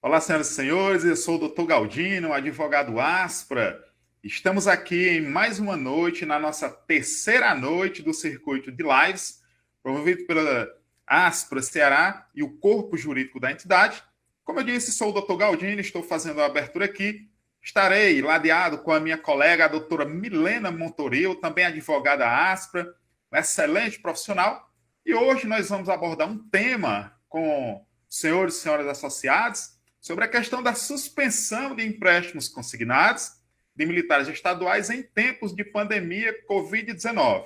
Olá, senhoras e senhores, eu sou o Dr. Galdino, advogado Aspra. Estamos aqui em mais uma noite, na nossa terceira noite do circuito de lives, promovido pela Aspra Ceará e o corpo jurídico da entidade. Como eu disse, sou o Dr. Galdino, estou fazendo a abertura aqui. Estarei ladeado com a minha colega, a doutora Milena Montoril, também advogada Aspra, uma excelente profissional. E hoje nós vamos abordar um tema com senhores e senhoras associados sobre a questão da suspensão de empréstimos consignados de militares estaduais em tempos de pandemia Covid-19.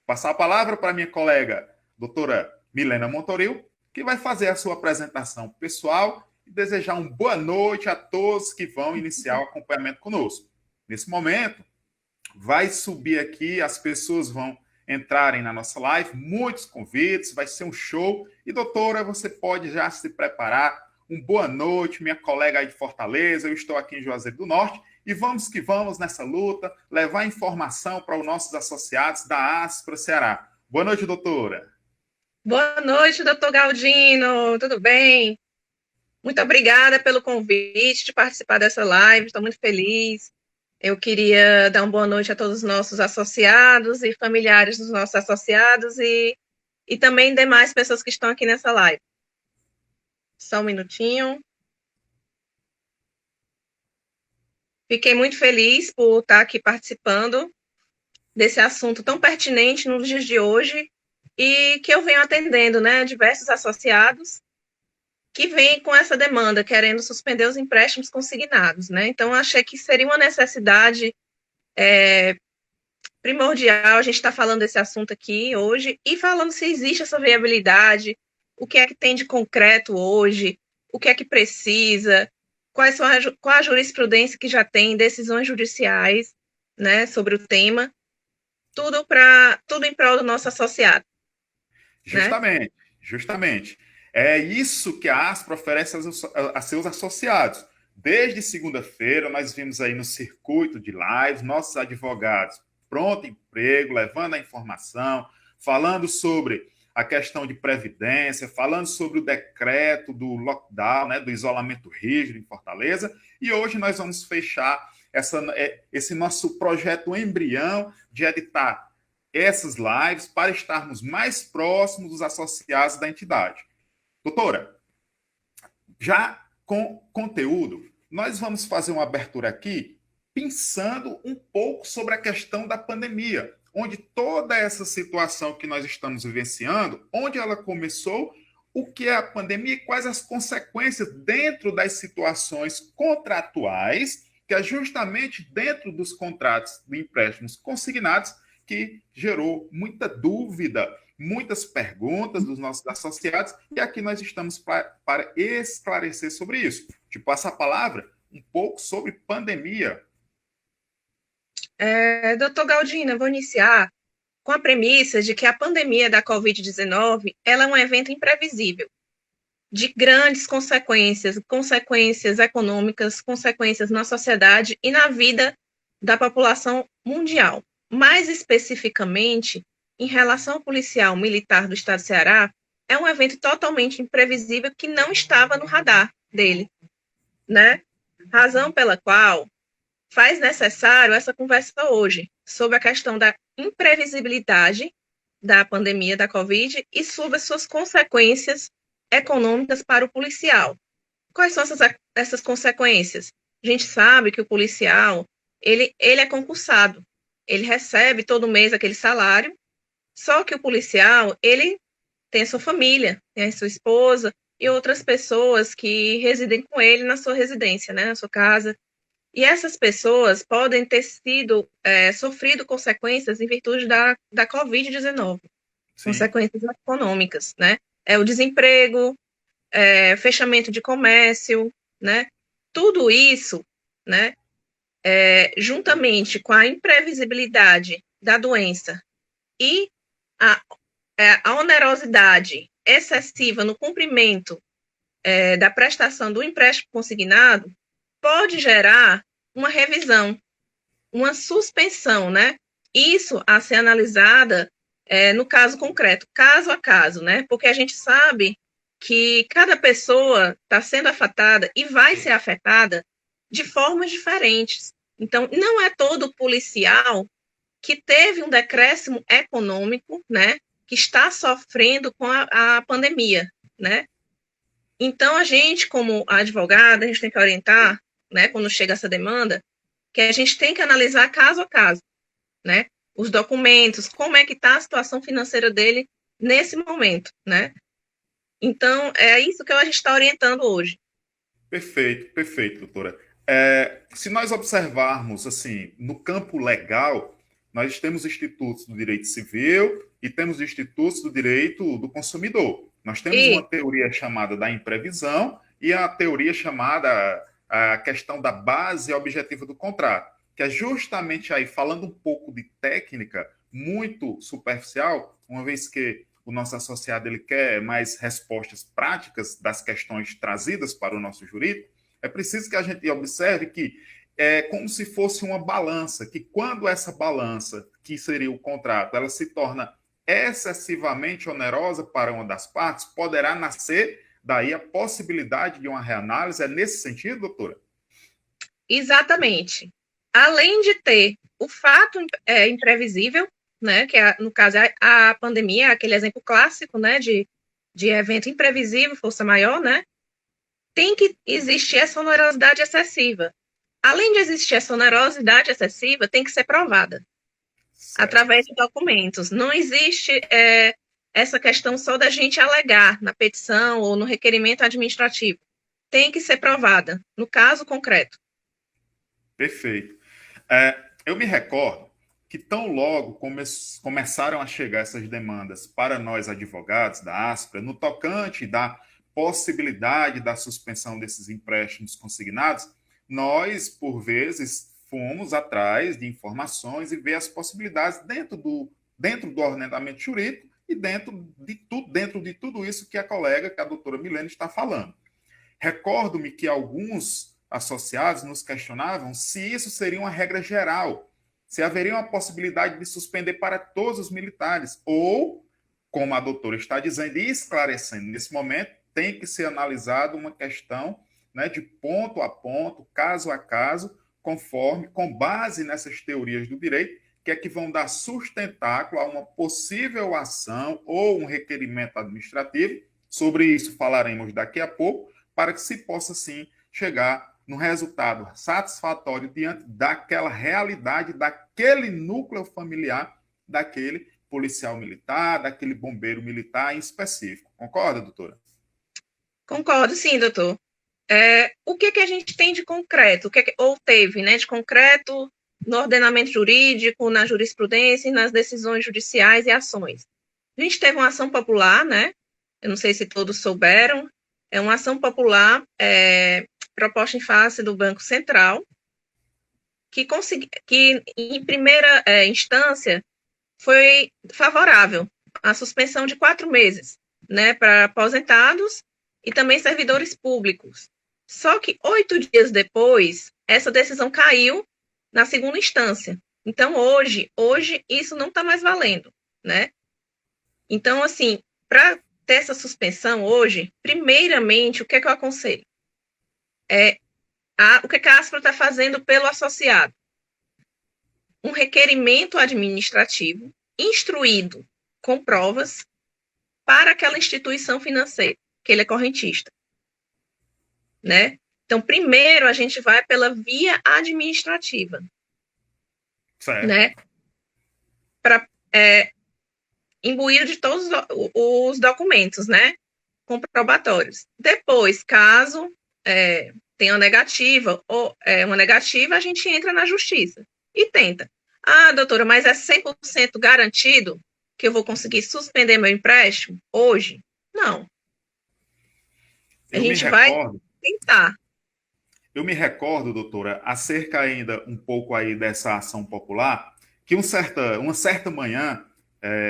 Passar a palavra para minha colega, doutora Milena Montoril, que vai fazer a sua apresentação pessoal e desejar uma boa noite a todos que vão iniciar o acompanhamento conosco. Nesse momento, vai subir aqui, as pessoas vão entrarem na nossa live, muitos convites, vai ser um show. E, doutora, você pode já se preparar. Boa noite, minha colega aí de Fortaleza, eu estou aqui em Juazeiro do Norte e vamos que vamos nessa luta, levar informação para os nossos associados da Aspra Ceará. Boa noite, doutora. Boa noite, doutor Galdino, tudo bem? Muito obrigada pelo convite de participar dessa live, estou muito feliz. Eu queria dar uma boa noite a todos os nossos associados e familiares dos nossos associados e também demais pessoas que estão aqui nessa live. Só um minutinho. Fiquei muito feliz por estar aqui participando desse assunto tão pertinente nos dias de hoje e que eu venho atendendo, né, diversos associados que vem com essa demanda, querendo suspender os empréstimos consignados, né? Então, achei que seria uma necessidade primordial a gente estar falando desse assunto aqui hoje e falando se existe essa viabilidade, o que é que tem de concreto hoje, o que é que precisa, qual a jurisprudência que já tem, decisões judiciais, né, sobre o tema, tudo em prol do nosso associado, né? Justamente, justamente. É isso que a Aspra oferece a seus associados. Desde segunda-feira, nós vimos aí no circuito de lives, nossos advogados pronto emprego, levando a informação, falando sobre a questão de previdência, falando sobre o decreto do lockdown, né, do isolamento rígido em Fortaleza. E hoje nós vamos fechar esse nosso projeto embrião de editar essas lives para estarmos mais próximos dos associados da entidade. Doutora, já com conteúdo, nós vamos fazer uma abertura aqui pensando um pouco sobre a questão da pandemia, onde toda essa situação que nós estamos vivenciando, onde ela começou, o que é a pandemia e quais as consequências dentro das situações contratuais, que é justamente dentro dos contratos de empréstimos consignados, que gerou muita dúvida, muitas perguntas dos nossos associados, e aqui nós estamos para esclarecer sobre isso. Te passo a palavra um pouco sobre pandemia. Doutor Galdino, eu vou iniciar com a premissa de que a pandemia da Covid-19 ela é um evento imprevisível, de grandes consequências, consequências econômicas, consequências na sociedade e na vida da população mundial. Mais especificamente, em relação ao policial militar do estado do Ceará, é um evento totalmente imprevisível que não estava no radar dele, né? Razão pela qual faz necessário essa conversa hoje sobre a questão da imprevisibilidade da pandemia da Covid e sobre as suas consequências econômicas para o policial. Quais são essas consequências? A gente sabe que o policial, ele é concursado, ele recebe todo mês aquele salário, só que o policial, ele tem a sua família, tem a sua esposa e outras pessoas que residem com ele na sua residência, né, na sua casa. E essas pessoas podem ter sofrido consequências em virtude da Covid-19, Sim, consequências econômicas, né? O desemprego, fechamento de comércio, né? Tudo isso, né? Juntamente com a imprevisibilidade da doença e a, a onerosidade excessiva no cumprimento da prestação do empréstimo consignado, pode gerar uma revisão, uma suspensão, né? Isso a ser analisada no caso concreto, caso a caso, né? Porque a gente sabe que cada pessoa está sendo afetada e vai ser afetada de formas diferentes. Então, não é todo policial que teve um decréscimo econômico, né, que está sofrendo com a pandemia, né? Então, a gente, como advogada, a gente tem que orientar, né, quando chega essa demanda, que a gente tem que analisar caso a caso, né? Os documentos, como é que está a situação financeira dele nesse momento, né? Então, é isso que a gente está orientando hoje. Perfeito, perfeito, doutora. Se nós observarmos, assim, no campo legal, nós temos institutos do direito civil e temos institutos do direito do consumidor. Nós temos uma E, teoria chamada da imprevisão e a teoria chamada a questão da base objetiva do contrato, que é justamente aí, falando um pouco de técnica muito superficial, uma vez que o nosso associado ele quer mais respostas práticas das questões trazidas para o nosso jurídico, é preciso que a gente observe que é como se fosse uma balança, que quando essa balança, que seria o contrato, ela se torna excessivamente onerosa para uma das partes, poderá nascer daí a possibilidade de uma reanálise. É nesse sentido, doutora? exatamente. Além de ter o fato imprevisível, né, que no caso é a pandemia, aquele exemplo clássico, né, de evento imprevisível, força maior, né, tem que existir essa onerosidade excessiva. Além de existir essa onerosidade excessiva, tem que ser provada Certo. através de documentos. Não existe essa questão só da gente alegar na petição ou no requerimento administrativo. Tem que ser provada, no caso concreto. Perfeito. Eu me recordo que tão logo começaram a chegar essas demandas para nós advogados da Aspra, no tocante da possibilidade da suspensão desses empréstimos consignados, nós, por vezes, fomos atrás de informações e ver as possibilidades dentro do ordenamento jurídico e dentro de tudo isso que a colega, que a doutora Milene está falando. Recordo-me que alguns associados nos questionavam se isso seria uma regra geral, se haveria uma possibilidade de suspender para todos os militares, ou, como a doutora está dizendo e esclarecendo nesse momento, tem que ser analisada uma questão, né, de ponto a ponto, caso a caso, conforme, com base nessas teorias do direito, que é que vão dar sustentáculo a uma possível ação ou um requerimento administrativo. Sobre isso falaremos daqui a pouco, para que se possa, sim, chegar no resultado satisfatório diante daquela realidade, daquele núcleo familiar, daquele policial militar, daquele bombeiro militar em específico. Concorda, doutora? Concordo, sim, doutor. O que a gente tem de concreto? Ou teve, né, de concreto no ordenamento jurídico, na jurisprudência e nas decisões judiciais e ações? A gente teve uma ação popular, né? Eu não sei se todos souberam, é uma ação popular proposta em face do Banco Central, que em primeira instância foi favorável à suspensão de 4 meses, né, para aposentados e também servidores públicos. Só que 8 dias depois, essa decisão caiu na segunda instância. Então, hoje isso não está mais valendo, né? Então, assim, para ter essa suspensão hoje, primeiramente, o que eu aconselho? O que a Aspra está fazendo pelo associado? Um requerimento administrativo instruído com provas para aquela instituição financeira, que ele é correntista, né? Então, primeiro a gente vai pela via administrativa, Certo. né? Para imbuir de todos os documentos, né? Comprobatórios. Depois, caso tenha uma negativa, a gente entra na justiça e tenta. Ah, doutora, mas é 100% garantido que eu vou conseguir suspender meu empréstimo hoje? Não. A Eu me gente vai recordo tentar. Eu me recordo, doutora, acerca ainda um pouco aí dessa ação popular, que uma certa manhã,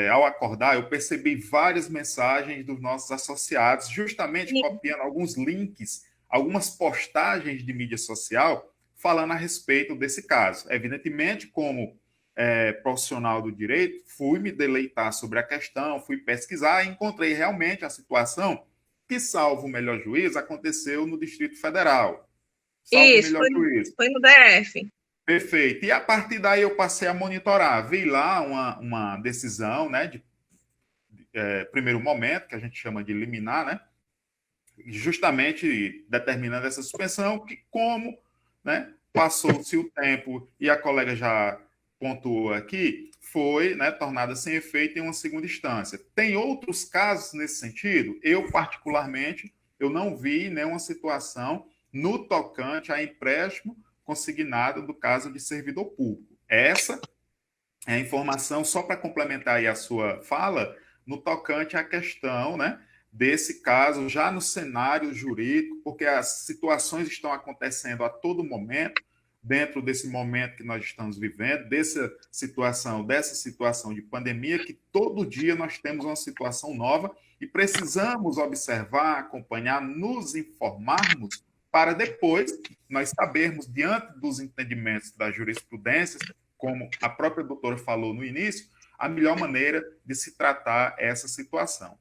ao acordar, eu percebi várias mensagens dos nossos associados, justamente copiando alguns links, algumas postagens de mídia social, falando a respeito desse caso. Evidentemente, como profissional do direito, fui me deleitar sobre a questão, fui pesquisar e encontrei realmente a situação que, salvo o melhor juízo, aconteceu no Distrito Federal. Salvo o Isso, melhor juízo. foi no DF. Perfeito. E a partir daí eu passei a monitorar. Vi lá uma decisão, né, de primeiro momento, que a gente chama de liminar, né, justamente determinando essa suspensão, que como, né, passou-se o tempo e a colega já pontuou aqui, foi, né, tornada sem efeito em uma segunda instância. Tem outros casos nesse sentido? Eu, particularmente, eu não vi nenhuma situação no tocante a empréstimo consignado do caso de servidor público. Essa é a informação, só para complementar aí a sua fala, no tocante à questão, né, desse caso já no cenário jurídico, porque as situações estão acontecendo a todo momento, dentro desse momento que nós estamos vivendo, dessa situação de pandemia, que todo dia nós temos uma situação nova e precisamos observar, acompanhar, nos informarmos para depois nós sabermos, diante dos entendimentos da jurisprudência, como a própria doutora falou no início, a melhor maneira de se tratar essa situação.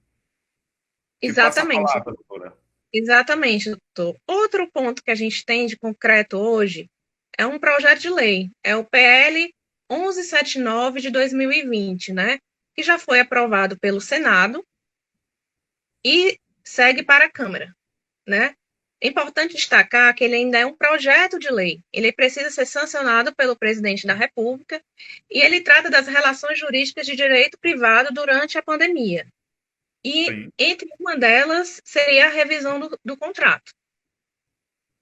Te passo a Exatamente. palavra, doutora. Exatamente, doutor. Outro ponto que a gente tem de concreto hoje é um projeto de lei, é o PL 1179 de 2020, né? Que já foi aprovado pelo Senado e segue para a Câmara, né? É importante destacar que ele ainda é um projeto de lei. Ele precisa ser sancionado pelo presidente da República e ele trata das relações jurídicas de direito privado durante a pandemia. E Sim. entre uma delas seria a revisão do contrato.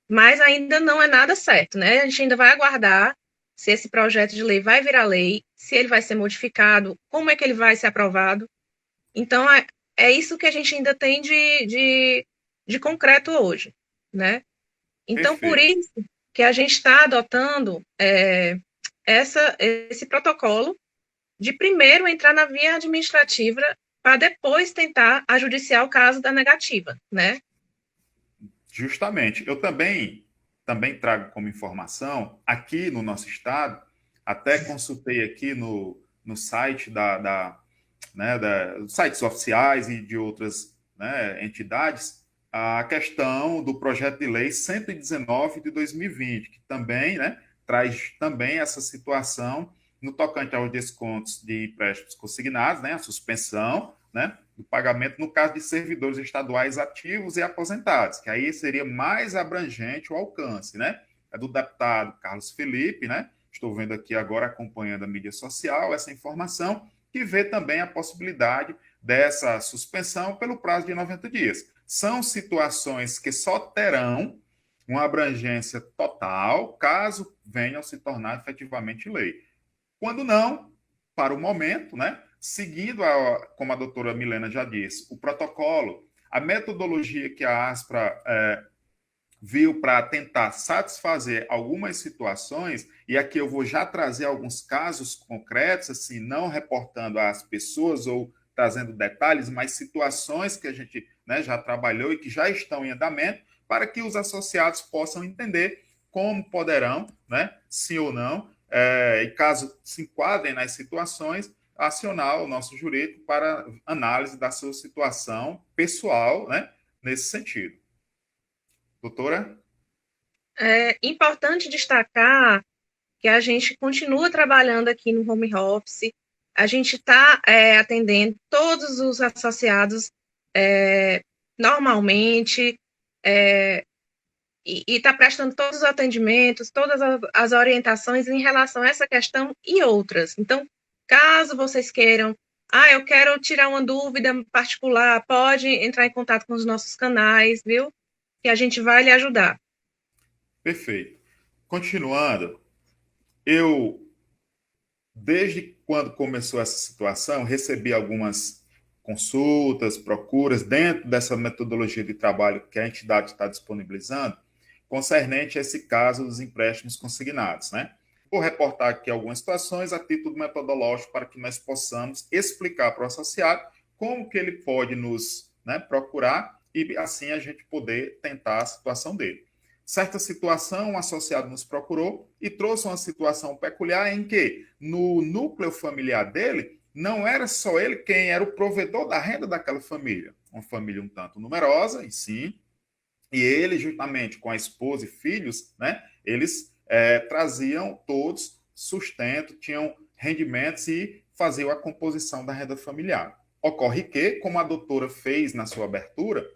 Mas ainda não é nada certo, né? A gente ainda vai aguardar se esse projeto de lei vai virar lei, se ele vai ser modificado, como é que ele vai ser aprovado. Então, é isso que a gente ainda tem de concreto hoje, né? Então, por Perfeito. isso que a gente está adotando esse protocolo de primeiro entrar na via administrativa para depois tentar ajudiciar o caso da negativa, né? Justamente. Eu também trago como informação, aqui no nosso estado, até consultei aqui no site sites oficiais e de outras, né, entidades, a questão do projeto de lei 119 de 2020, que também, né, traz também essa situação no tocante aos descontos de empréstimos consignados, né, a suspensão, né, do pagamento no caso de servidores estaduais ativos e aposentados, que aí seria mais abrangente o alcance, né? É do deputado Carlos Felipe, né? Estou vendo aqui agora, acompanhando a mídia social, essa informação, que vê também a possibilidade dessa suspensão pelo prazo de 90 dias. São situações que só terão uma abrangência total caso venham se tornar efetivamente lei. Quando não, para o momento, né? Seguindo, como a doutora Milena já disse, o protocolo, a metodologia que a ASPRA viu para tentar satisfazer algumas situações, e aqui eu vou já trazer alguns casos concretos, assim, não reportando as pessoas ou trazendo detalhes, mas situações que a gente, né, já trabalhou e que já estão em andamento, para que os associados possam entender como poderão, né, sim ou não, e caso se enquadrem nas situações, acionar o nosso jurídico para análise da sua situação pessoal, né, nesse sentido. Doutora? É importante destacar que a gente continua trabalhando aqui no home office, a gente está atendendo todos os associados normalmente, e está prestando todos os atendimentos, todas as orientações em relação a essa questão e outras. Então, caso vocês queiram, eu quero tirar uma dúvida particular, pode entrar em contato com os nossos canais, viu? Que a gente vai lhe ajudar. Perfeito. Continuando, eu, desde quando começou essa situação, recebi algumas consultas, procuras dentro dessa metodologia de trabalho que a entidade está disponibilizando, concernente a esse caso dos empréstimos consignados, né? Vou reportar aqui algumas situações a título metodológico para que nós possamos explicar para o associado como que ele pode nos, né, procurar e assim a gente poder tentar a situação dele. Certa situação, um associado nos procurou e trouxe uma situação peculiar em que, no núcleo familiar dele, não era só ele quem era o provedor da renda daquela família. uma família um tanto numerosa, e sim, e ele, juntamente com a esposa e filhos, né, eles traziam todos sustento, tinham rendimentos e faziam a composição da renda familiar. Ocorre que, como a doutora fez na sua abertura,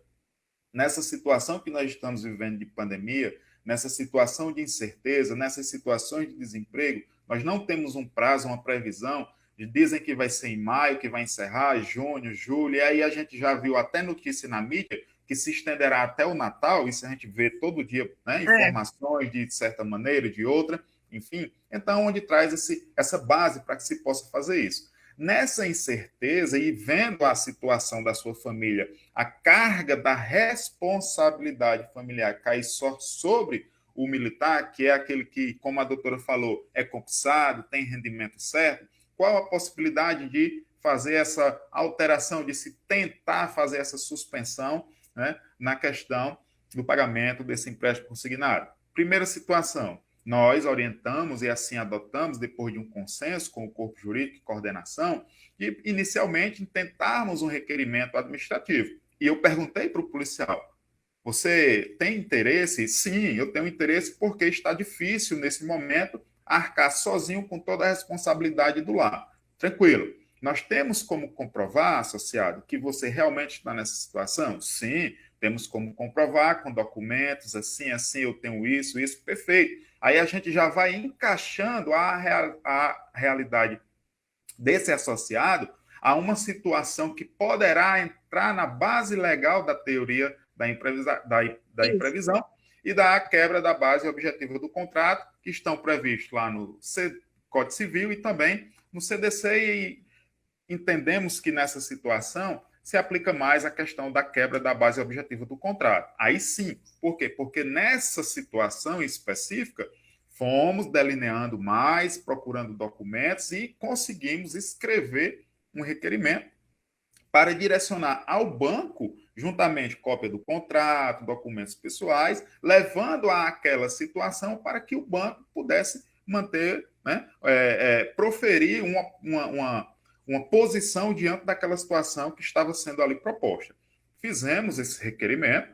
nessa situação que nós estamos vivendo de pandemia, nessa situação de incerteza, nessas situações de desemprego, nós não temos um prazo, uma previsão. Dizem que vai ser em maio, que vai encerrar, junho, julho, e aí a gente já viu até notícia na mídia que se estenderá até o Natal, isso a gente vê todo dia, né, informações de certa maneira, de outra, enfim. Então, onde traz essa base para que se possa fazer isso. Nessa incerteza e vendo a situação da sua família, a carga da responsabilidade familiar cai só sobre o militar, que é aquele que, como a doutora falou, é concursado, tem rendimento certo, qual a possibilidade de fazer essa alteração, de se tentar fazer essa suspensão, né, na questão do pagamento desse empréstimo consignado? Primeira situação, nós orientamos e assim adotamos, depois de um consenso com o corpo jurídico e coordenação, de inicialmente tentarmos um requerimento administrativo. E eu perguntei para o policial, você tem interesse? Sim, eu tenho interesse porque está difícil nesse momento arcar sozinho com toda a responsabilidade do lar. Tranquilo. Nós temos como comprovar, associado, que você realmente está nessa situação? Sim, temos como comprovar com documentos, assim, eu tenho isso, perfeito. Aí a gente já vai encaixando a realidade desse associado a uma situação que poderá entrar na base legal da teoria da imprevisão e da quebra da base objetiva do contrato, que estão previstos lá no Código Civil e também no CDC, e entendemos que nessa situação se aplica mais a questão da quebra da base objetiva do contrato. Aí sim. Por quê? Porque nessa situação específica, fomos delineando mais, procurando documentos e conseguimos escrever um requerimento para direcionar ao banco, juntamente cópia do contrato, documentos pessoais, levando àquela situação para que o banco pudesse manter, né, proferir uma posição diante daquela situação que estava sendo ali proposta. Fizemos esse requerimento,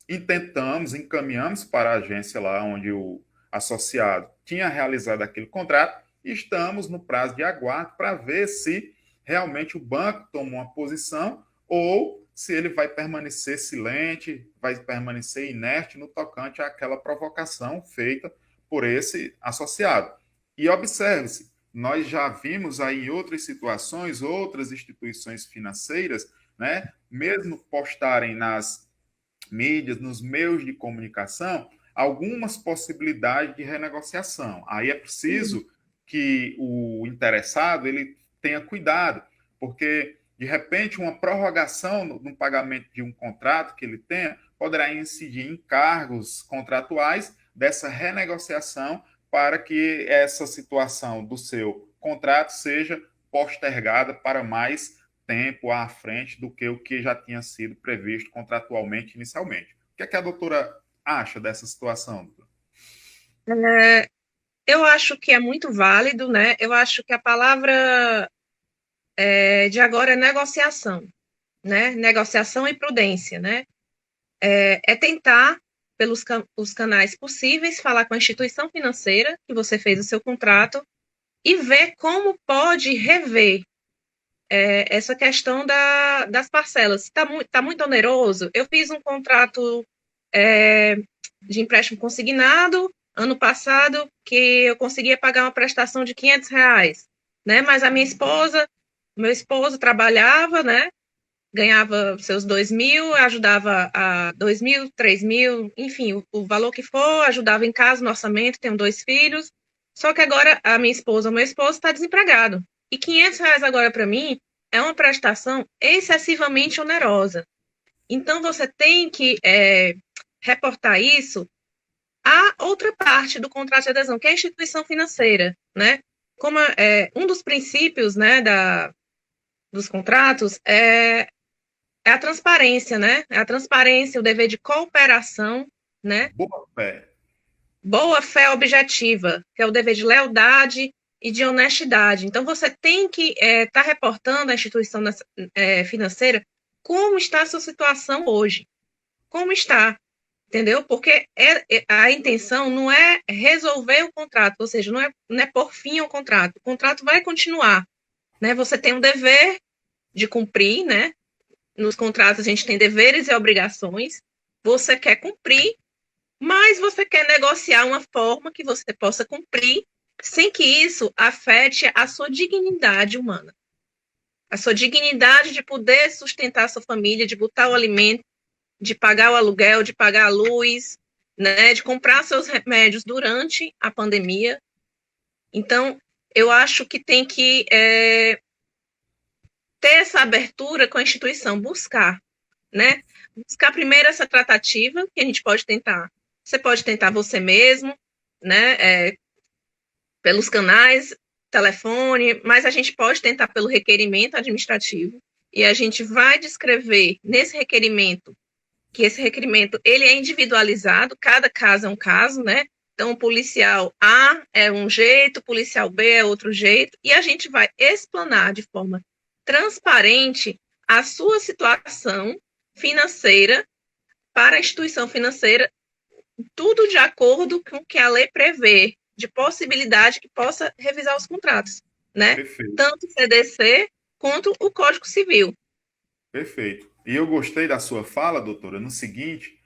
encaminhamos para a agência lá onde o associado tinha realizado aquele contrato e estamos no prazo de aguardo para ver se realmente o banco toma uma posição ou se ele vai permanecer silente, vai permanecer inerte no tocante àquela provocação feita por esse associado. E observe-se, nós já vimos aí em outras situações, outras instituições financeiras, né, mesmo postarem nas mídias, nos meios de comunicação, algumas possibilidades de renegociação. Aí é preciso que o interessado ele tenha cuidado, porque, de repente, uma prorrogação no pagamento de um contrato que ele tenha poderá incidir em encargos contratuais dessa renegociação para que essa situação do seu contrato seja postergada para mais tempo à frente do que o que já tinha sido previsto contratualmente inicialmente. O que é que a doutora acha dessa situação, doutora? Eu acho que é muito válido, né? Eu acho que a palavra de agora é negociação, né? Negociação e prudência, né? É tentar, pelos os canais possíveis, falar com a instituição financeira que você fez o seu contrato e ver como pode rever essa questão das parcelas. Está muito oneroso. Eu fiz um contrato de empréstimo consignado ano passado que eu conseguia pagar uma prestação de R$ 500, né? Mas a meu esposo trabalhava, né? Ganhava seus 2.000, ajudava a 2.000, 3.000, enfim, o valor que for, ajudava em casa, no orçamento, tenho 2 filhos. Só que agora a minha esposa, o meu esposo está desempregado. E R$ 500 agora para mim é uma prestação excessivamente onerosa. Então você tem que reportar isso à outra parte do contrato de adesão, que é a instituição financeira, né? Como um dos princípios, né, dos contratos é a transparência, né? A transparência, o dever de cooperação, né? Boa fé. Boa fé objetiva, que é o dever de lealdade e de honestidade. Então, você tem que estar reportando à instituição financeira como está a sua situação hoje. Como está, entendeu? Porque a intenção não é resolver o contrato, ou seja, não é pôr fim ao contrato. O contrato vai continuar, né? Você tem um dever de cumprir, né? Nos contratos a gente tem deveres e obrigações. Você quer cumprir, mas você quer negociar uma forma que você possa cumprir sem que isso afete a sua dignidade humana. A sua dignidade de poder sustentar a sua família, de botar o alimento, de pagar o aluguel, de pagar a luz, né, de comprar seus remédios durante a pandemia. Então, eu acho que tem que ter essa abertura com a instituição, buscar, né? Buscar primeiro essa tratativa que a gente pode tentar. Você pode tentar você mesmo, né? Pelos canais, telefone, mas a gente pode tentar pelo requerimento administrativo e a gente vai descrever nesse requerimento que esse requerimento ele é individualizado, cada caso é um caso, né? Então, o policial A é um jeito, o policial B é outro jeito, e a gente vai explanar de forma transparente a sua situação financeira para a instituição financeira, tudo de acordo com o que a lei prevê, de possibilidade que possa revisar os contratos, né? Perfeito. Tanto o CDC quanto o Código Civil. Perfeito. E eu gostei da sua fala, doutora, no seguinte,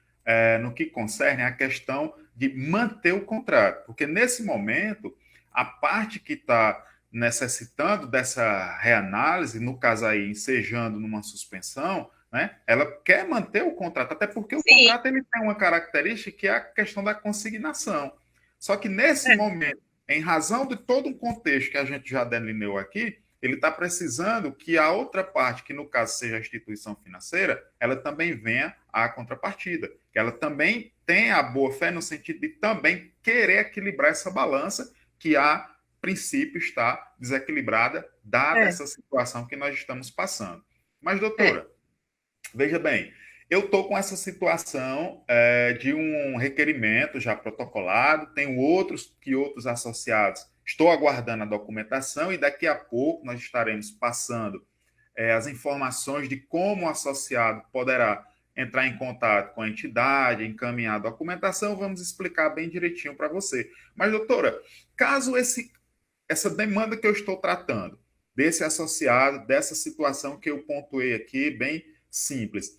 no que concerne a questão de manter o contrato, porque nesse momento, a parte que está necessitando dessa reanálise, no caso aí, ensejando numa suspensão, né, ela quer manter o contrato, até porque o Sim, contrato ele tem uma característica que é a questão da consignação. Só que nesse momento, em razão de todo um contexto que a gente já delineou aqui, ele está precisando que a outra parte, que no caso seja a instituição financeira, ela também venha à contrapartida, que ela também tenha a boa fé no sentido de também querer equilibrar essa balança que a princípio está desequilibrada, dada é, essa situação que nós estamos passando. Mas, é. doutora, veja bem, eu estou com essa situação de um requerimento já protocolado, tenho outros associados. Estou aguardando a documentação e daqui a pouco nós estaremos passando as informações de como o associado poderá entrar em contato com a entidade, encaminhar a documentação, vamos explicar bem direitinho para você. Mas, doutora, caso essa demanda que eu estou tratando, desse associado, dessa situação que eu pontuei aqui, bem simples.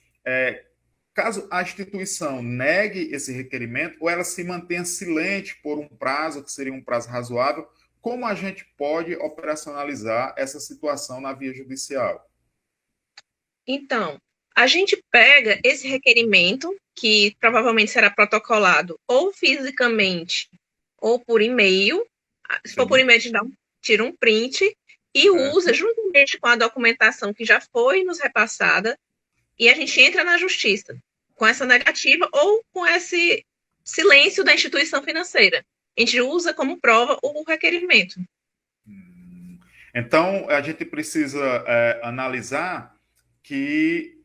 Caso a instituição negue esse requerimento ou ela se mantenha silente por um prazo, que seria um prazo razoável, como a gente pode operacionalizar essa situação na via judicial? Então, a gente pega esse requerimento, que provavelmente será protocolado ou fisicamente ou por e-mail. Se for por Sim, e-mail, a gente tira um print e usa certo. juntamente com a documentação que já foi nos repassada e a gente entra na justiça com essa negativa ou com esse silêncio da instituição financeira. A gente usa como prova o requerimento. Então, a gente precisa analisar que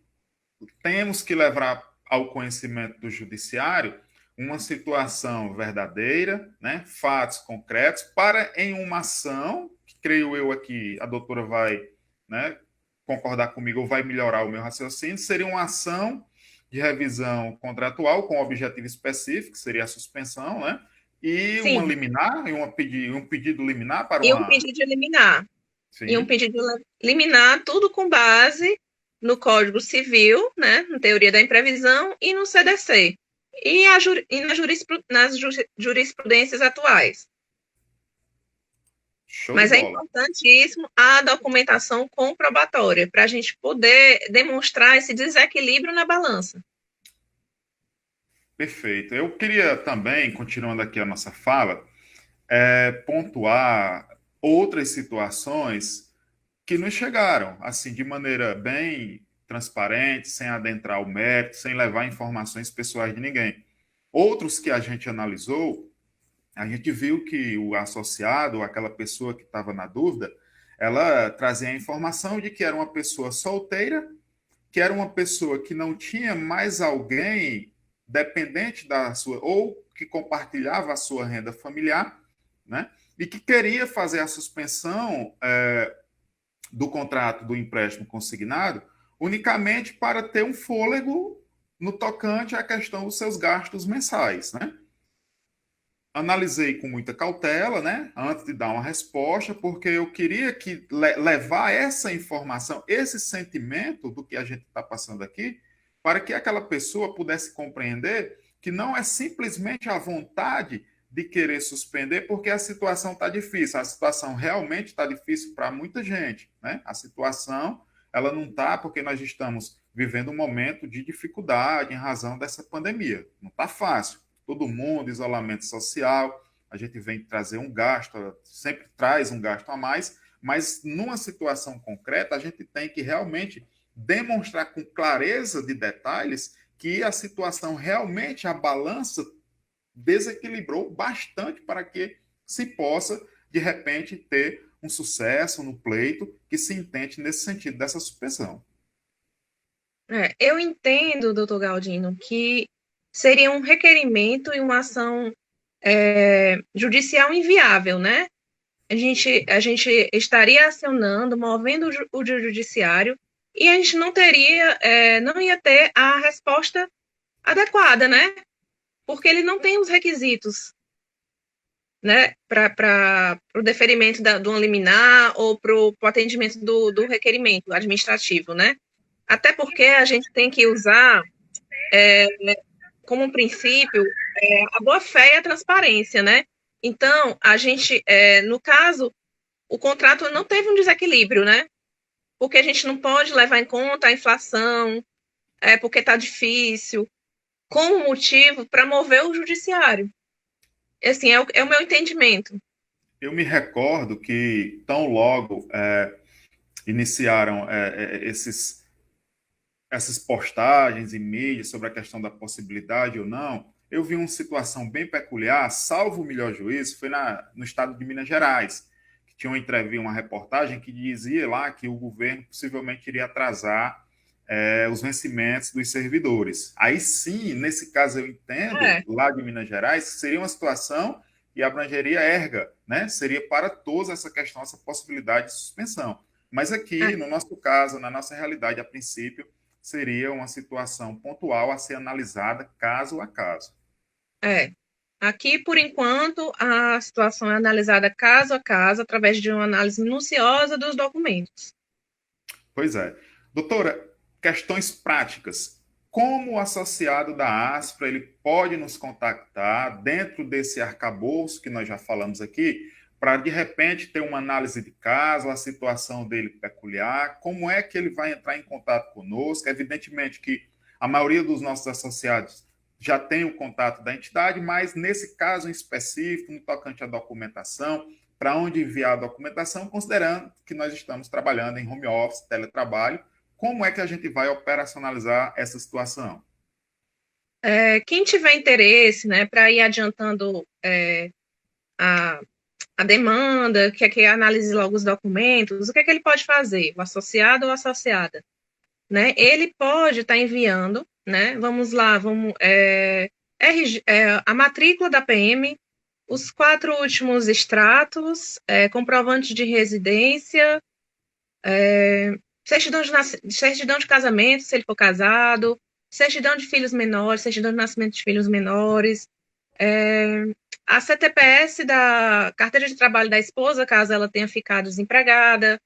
temos que levar ao conhecimento do judiciário uma situação verdadeira, né, fatos concretos, para em uma ação, que creio eu aqui, a doutora vai, né, concordar comigo ou vai melhorar o meu raciocínio, seria uma ação de revisão contratual com objetivo específico, que seria a suspensão, né, e uma Sim, liminar, e um pedido liminar para e um uma... pedido de liminar. E um Sim. pedido de liminar, tudo com base no Código Civil, né, na teoria da imprevisão, e no CDC, e nas jurisprudências atuais. Show de Mas é bola. importantíssimo a documentação comprobatória, para a gente poder demonstrar esse desequilíbrio na balança. Perfeito. Eu queria também, continuando aqui a nossa fala, pontuar outras situações que nos chegaram, assim, de maneira bem transparente, sem adentrar o mérito, sem levar informações pessoais de ninguém. Outros que a gente analisou, a gente viu que o associado, aquela pessoa que estava na dúvida, ela trazia a informação de que era uma pessoa solteira, que era uma pessoa que não tinha mais alguém dependente da sua, ou que compartilhava a sua renda familiar, né? E que queria fazer a suspensão do contrato do empréstimo consignado, unicamente para ter um fôlego no tocante à questão dos seus gastos mensais, né? Analisei com muita cautela, né, antes de dar uma resposta, porque eu queria que levar essa informação, esse sentimento do que a gente está passando aqui, para que aquela pessoa pudesse compreender que não é simplesmente a vontade de querer suspender, porque a situação está difícil. A situação realmente está difícil para muita gente, né? A situação ela não está porque nós estamos vivendo um momento de dificuldade em razão dessa pandemia. Não está fácil, todo mundo, isolamento social, a gente vem trazer um gasto, sempre traz um gasto a mais, mas numa situação concreta, a gente tem que realmente demonstrar com clareza de detalhes que a situação realmente, a balança desequilibrou bastante para que se possa, de repente, ter um sucesso no pleito que se entende nesse sentido dessa suspensão. Eu entendo, doutor Galdino, que seria um requerimento e uma ação judicial inviável, né? A gente estaria acionando, movendo o judiciário e a gente não ia ter a resposta adequada, né? Porque ele não tem os requisitos, né, para o deferimento do liminar ou para o atendimento do requerimento administrativo, né? Até porque a gente tem que usar como um princípio a boa-fé e a transparência, né? Então, a gente, no caso, o contrato não teve um desequilíbrio, né? Porque a gente não pode levar em conta a inflação, porque está difícil, como motivo para mover o judiciário. Assim, é o meu entendimento. Eu me recordo que tão logo iniciaram essas postagens e mídias sobre a questão da possibilidade ou não, eu vi uma situação bem peculiar, salvo o melhor juízo, foi no estado de Minas Gerais, que tinha uma reportagem que dizia lá que o governo possivelmente iria atrasar os vencimentos dos servidores. Aí sim, nesse caso eu entendo, lá de Minas Gerais, que seria uma situação que abrangeria erga, né? Seria para todos essa questão, essa possibilidade de suspensão. Mas aqui, no nosso caso, na nossa realidade, a princípio, seria uma situação pontual a ser analisada caso a caso. Aqui, por enquanto, a situação é analisada caso a caso, através de uma análise minuciosa dos documentos. Pois é. Doutora, questões práticas. Como o associado da Aspra ele pode nos contactar dentro desse arcabouço que nós já falamos aqui, para de repente ter uma análise de caso, a situação dele peculiar, como é que ele vai entrar em contato conosco? Evidentemente que a maioria dos nossos associados já tem o contato da entidade, mas nesse caso em específico, no tocante à documentação, para onde enviar a documentação, considerando que nós estamos trabalhando em home office, teletrabalho, como é que a gente vai operacionalizar essa situação? Quem tiver interesse, né, para ir adiantando a, a demanda, que analise logo os documentos, o que é que ele pode fazer? O associado ou a associada? Né? Ele pode estar enviando, né? Vamos lá, a matrícula da PM, os 4 últimos extratos, comprovante de residência, certidão de casamento, se ele for casado, certidão de filhos menores, certidão de nascimento de filhos menores, a CTPS da carteira de trabalho da esposa, caso ela tenha ficado desempregada,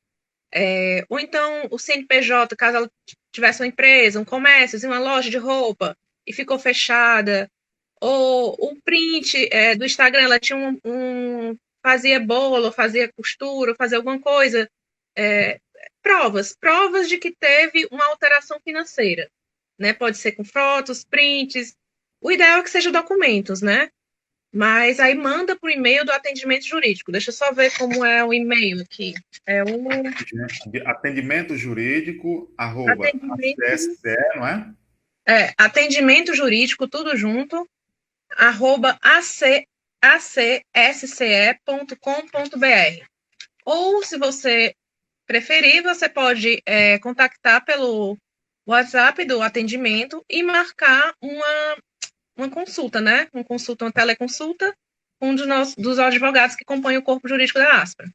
ou então o CNPJ, caso ela tivesse uma empresa, um comércio, assim, uma loja de roupa e ficou fechada, ou o print do Instagram, ela tinha fazia bolo, fazia costura, fazia alguma coisa, provas de que teve uma alteração financeira, né? Pode ser com fotos, prints, o ideal é que seja documentos, né? Mas aí manda para o e-mail do atendimento jurídico. Deixa eu só ver como é o e-mail aqui. Atendimento jurídico, arroba, Atendimento, ACSE, não é? atendimento jurídico, tudo junto, arroba acsce.com.br. Ou, se você preferir, você pode contactar pelo WhatsApp do atendimento e marcar uma consulta, né? Uma teleconsulta com um dos advogados que compõem o corpo jurídico da Aspra.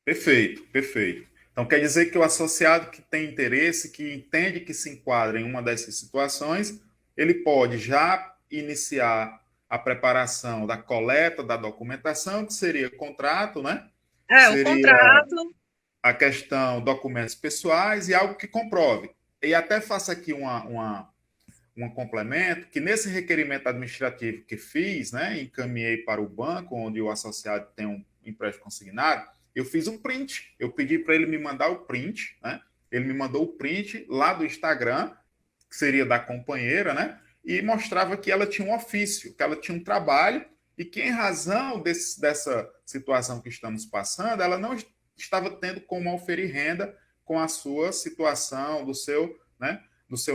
Perfeito, perfeito. Então, quer dizer que o associado que tem interesse, que entende que se enquadra em uma dessas situações, ele pode já iniciar a preparação da coleta da documentação, que seria contrato, né? O Seria contrato. a questão documentos pessoais e algo que comprove. E até faço aqui um complemento, que nesse requerimento administrativo que fiz, né, encaminhei para o banco, onde o associado tem um empréstimo consignado, eu fiz um print. Eu pedi para ele me mandar o print, né? Ele me mandou o print lá do Instagram, que seria da companheira, né? E mostrava que ela tinha um ofício, que ela tinha um trabalho e que, em razão dessa situação que estamos passando, ela não estava tendo como oferir renda com a sua situação, do seu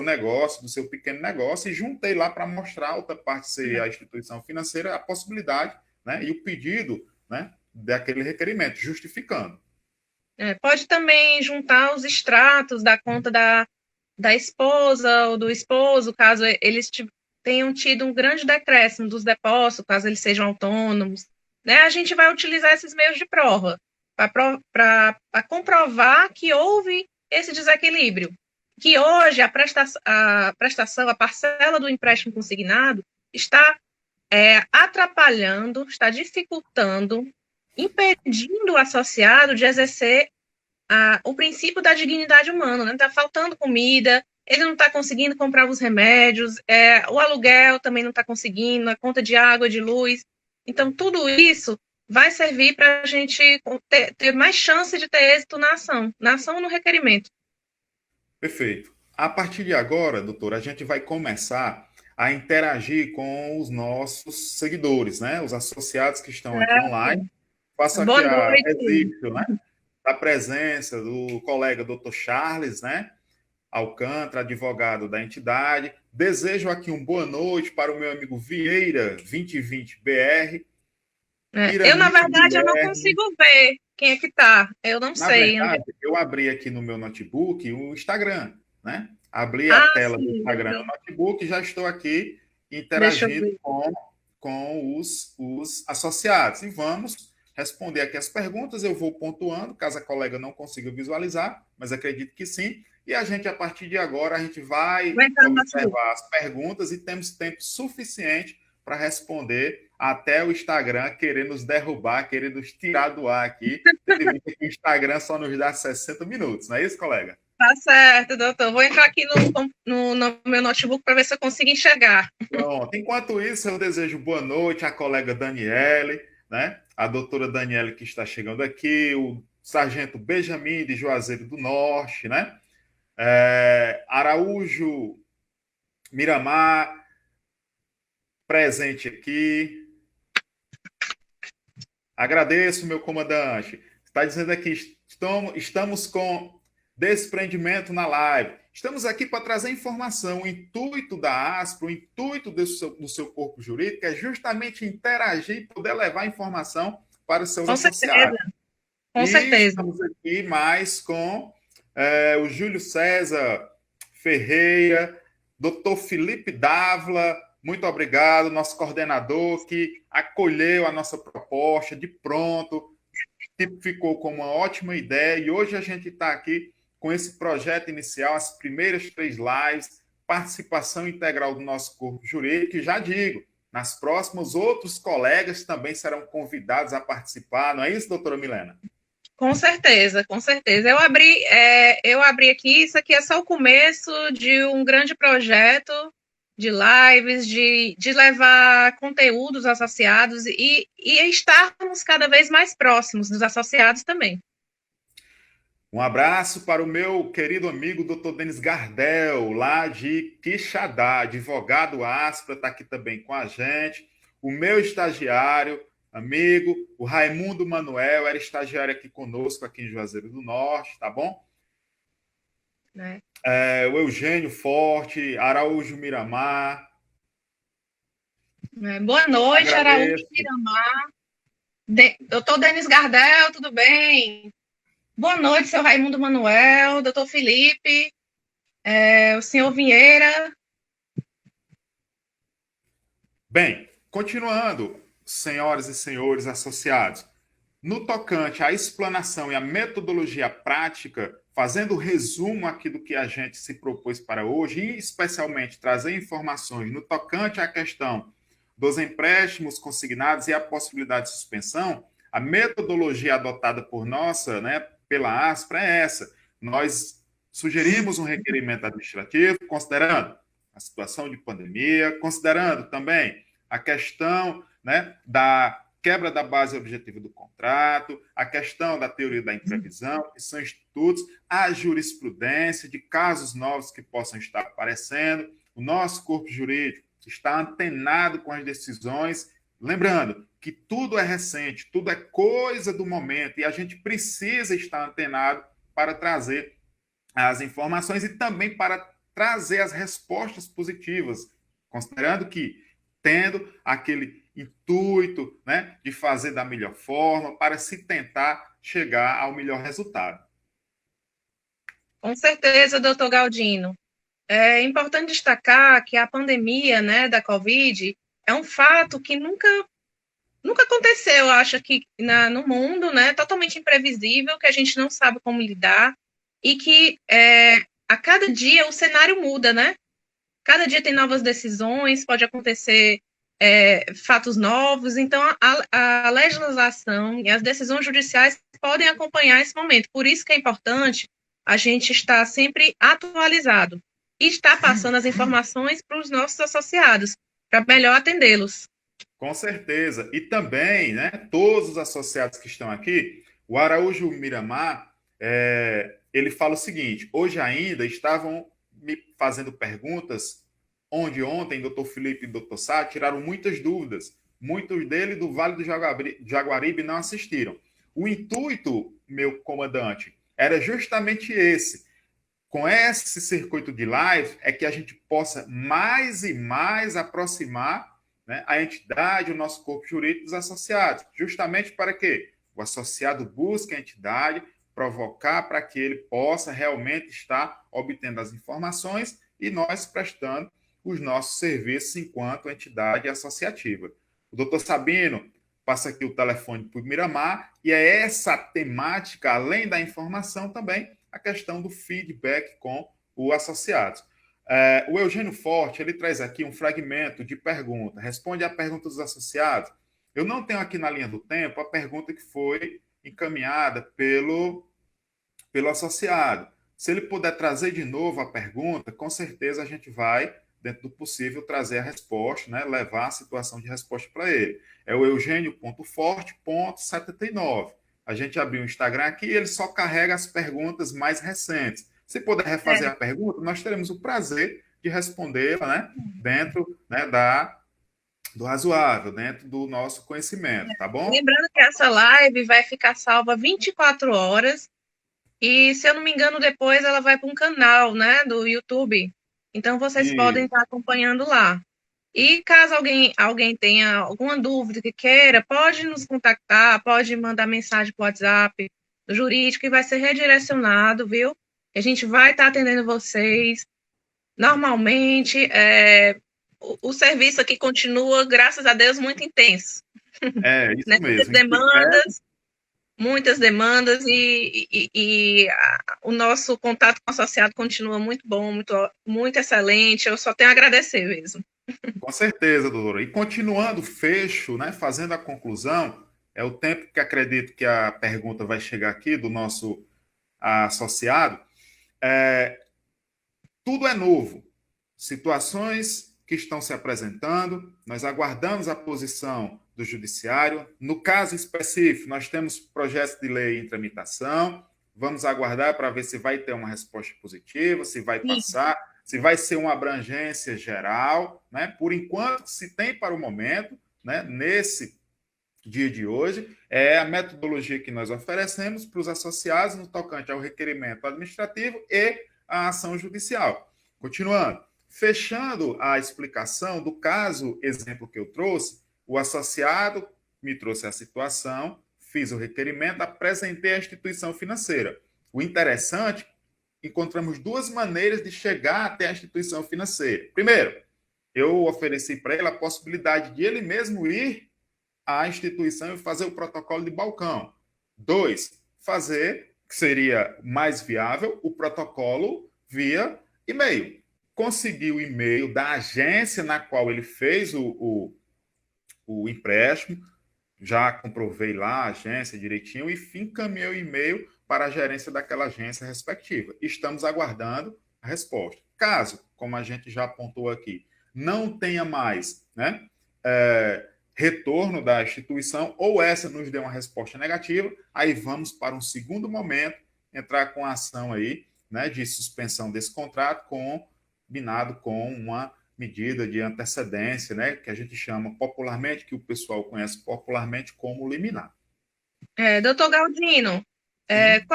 negócio, do seu pequeno negócio, e juntei lá para mostrar, a outra parte seria a instituição financeira, a possibilidade, né, e o pedido, né, daquele requerimento, justificando. Pode também juntar os extratos da conta da esposa ou do esposo, caso eles tenham tido um grande decréscimo dos depósitos, caso eles sejam autônomos. Né? A gente vai utilizar esses meios de prova para comprovar que houve esse desequilíbrio. Que hoje a prestação, a parcela do empréstimo consignado está atrapalhando, está dificultando, impedindo o associado de exercer o princípio da dignidade humana, né? Está faltando comida, ele não está conseguindo comprar os remédios, o aluguel também não está conseguindo, a conta de água, de luz. Então, tudo isso vai servir para a gente ter mais chance de ter êxito na ação ou no requerimento. Perfeito. A partir de agora, doutor, a gente vai começar a interagir com os nossos seguidores, né? Os associados que estão aqui online. Faço aqui Boa a noite. registro, né? Da presença do colega doutor Charles, né? Alcântara, advogado da entidade. Desejo aqui uma boa noite para o meu amigo Vieira, 2020 BR. Eu, na Irani verdade, eu não Guilherme. consigo ver quem é que tá. Eu não Na sei. verdade, eu abri aqui no meu notebook o Instagram, né? Abri a tela do Sim, Instagram no notebook e já estou aqui deixa eu interagindo ver. com os associados. E vamos responder aqui as perguntas. Eu vou pontuando, caso a colega não consiga visualizar, mas acredito que sim. E a gente, a partir de agora, a gente vai Vai entrar no notebook. observar as perguntas e temos tempo suficiente para responder até o Instagram querer nos derrubar, querer nos tirar do ar aqui, tendo em vista que o Instagram só nos dá 60 minutos, não é isso, colega? Tá certo, doutor. Vou entrar aqui no meu notebook para ver se eu consigo enxergar. Pronto. Enquanto isso, eu desejo boa noite à colega Daniele, né? A doutora Daniele que está chegando aqui, o sargento Benjamin de Juazeiro do Norte, né? Araújo Miramar, presente aqui. Agradeço, meu comandante. Está dizendo aqui, estamos com desprendimento na live. Estamos aqui para trazer informação. O intuito da ASPRO, o intuito do seu corpo jurídico é justamente interagir e poder levar informação para os seus Com associados. certeza. Com E certeza. estamos aqui mais com o Júlio César Ferreira, doutor Felipe Dávila, muito obrigado, nosso coordenador que acolheu a nossa proposta de pronto, ficou com uma ótima ideia e hoje a gente está aqui com esse projeto inicial, as primeiras 3 lives, participação integral do nosso corpo jurídico e já digo, nas próximas outros colegas também serão convidados a participar, não é isso, doutora Milena? Com certeza, com certeza. Eu abri aqui, isso aqui é só o começo de um grande projeto de lives, de levar conteúdos associados e estarmos cada vez mais próximos dos associados também. Um abraço para o meu querido amigo Dr. Denis Gardel, lá de Quixadá, advogado Aspra, está aqui também com a gente. O meu estagiário, amigo, o Raimundo Manuel, era estagiário aqui conosco, aqui em Juazeiro do Norte, tá bom? Né? O Eugênio Forte, Araújo Miramar. Boa noite, Araújo Agradeço. Miramar. Doutor Denis Gardel, tudo bem? Boa noite, seu Raimundo Manuel, doutor Felipe, o senhor Vieira. Bem, continuando, senhoras e senhores associados, No tocante à explanação e à metodologia prática, fazendo o resumo aqui do que a gente se propôs para hoje, e especialmente trazer informações no tocante à questão dos empréstimos consignados e a possibilidade de suspensão, a metodologia adotada por nossa, né, pela Aspra é essa. Nós sugerimos um requerimento administrativo, considerando a situação de pandemia, considerando também a questão, né, da quebra da base objetiva do contrato, a questão da teoria da imprevisão, que são institutos, a jurisprudência de casos novos que possam estar aparecendo, o nosso corpo jurídico está antenado com as decisões, lembrando que tudo é recente, tudo é coisa do momento, e a gente precisa estar antenado para trazer as informações e também para trazer as respostas positivas, considerando que tendo aquele intuito, né, de fazer da melhor forma para se tentar chegar ao melhor resultado. Com certeza, doutor Galdino. É importante destacar que a pandemia, né, da Covid é um fato que nunca aconteceu, eu acho, aqui no mundo, né, totalmente imprevisível, que a gente não sabe como lidar e que a cada dia o cenário muda, né? Cada dia tem novas decisões, pode acontecer fatos novos, então a legislação e as decisões judiciais podem acompanhar esse momento. Por isso que é importante a gente estar sempre atualizado e estar passando as informações para os nossos associados, para melhor atendê-los. Com certeza. E também, né, todos os associados que estão aqui, o Araújo Miramar, ele fala o seguinte: hoje ainda estavam me fazendo perguntas, onde ontem doutor Felipe e doutor Sá tiraram muitas dúvidas. Muitos deles do Vale do Jaguaribe não assistiram. O intuito, meu comandante, era justamente esse. Com esse circuito de live, é que a gente possa mais e mais aproximar, né, a entidade, o nosso corpo jurídico dos associados, justamente para que o associado busque a entidade, provocar para que ele possa realmente estar obtendo as informações e nós prestando os nossos serviços enquanto entidade associativa. O doutor Sabino passa aqui o telefone para o Miramar, e é essa temática, além da informação, também a questão do feedback com o associado. O Eugênio Forte, ele traz aqui um fragmento de pergunta, responde à pergunta dos associados. Eu não tenho aqui na linha do tempo a pergunta que foi encaminhada pelo associado. Se ele puder trazer de novo a pergunta, com certeza a gente vai, dentro do possível, trazer a resposta, né? Levar a situação de resposta para ele. É o eugênio.forte.79. A gente abriu o Instagram aqui e ele só carrega as perguntas mais recentes. Se puder refazer a pergunta, nós teremos o prazer de respondê-la, né? Dentro, né, do razoável, dentro do nosso conhecimento, tá bom? Lembrando que essa live vai ficar salva 24 horas e, se eu não me engano, depois ela vai para um canal, né, do YouTube. Então, vocês podem estar acompanhando lá. E caso alguém tenha alguma dúvida que queira, pode nos contactar, pode mandar mensagem para o WhatsApp do jurídico e vai ser redirecionado, viu? A gente vai estar atendendo vocês normalmente. O serviço aqui continua, graças a Deus, muito intenso. É, isso Né? mesmo. Muitas demandas o nosso contato com o associado continua muito bom, muito excelente. Eu só tenho a agradecer mesmo. Com certeza, doutora. E continuando o fecho, né, fazendo a conclusão, é o tempo que acredito que a pergunta vai chegar aqui do nosso associado. Tudo é novo. Situações que estão se apresentando, nós aguardamos a posição do judiciário. No caso específico, nós temos projetos de lei em tramitação. Vamos aguardar para ver se vai ter uma resposta positiva, se vai passar, se vai ser uma abrangência geral, né? Por enquanto, se tem para o momento, né, nesse dia de hoje, é a metodologia que nós oferecemos para os associados no tocante ao requerimento administrativo e à ação judicial. Continuando, fechando a explicação do caso, exemplo que eu trouxe, o associado me trouxe a situação, fiz o requerimento, apresentei à instituição financeira. O interessante, encontramos duas maneiras de chegar até a instituição financeira. Primeiro, eu ofereci para ele a possibilidade de ele mesmo ir a instituição e fazer o protocolo de balcão. 2, fazer, que seria mais viável, o protocolo via e-mail. Conseguir o e-mail da agência na qual ele fez o empréstimo, já comprovei lá a agência direitinho e encaminhei o e-mail para a gerência daquela agência respectiva. Estamos aguardando a resposta. Caso, como a gente já apontou aqui, não tenha mais, né, retorno da instituição ou essa nos dê uma resposta negativa, aí vamos para um segundo momento entrar com a ação aí, né, de suspensão desse contrato combinado com uma medida de antecedência, né, que a gente chama popularmente, que o pessoal conhece popularmente como liminar. Doutor Galdino, Sim.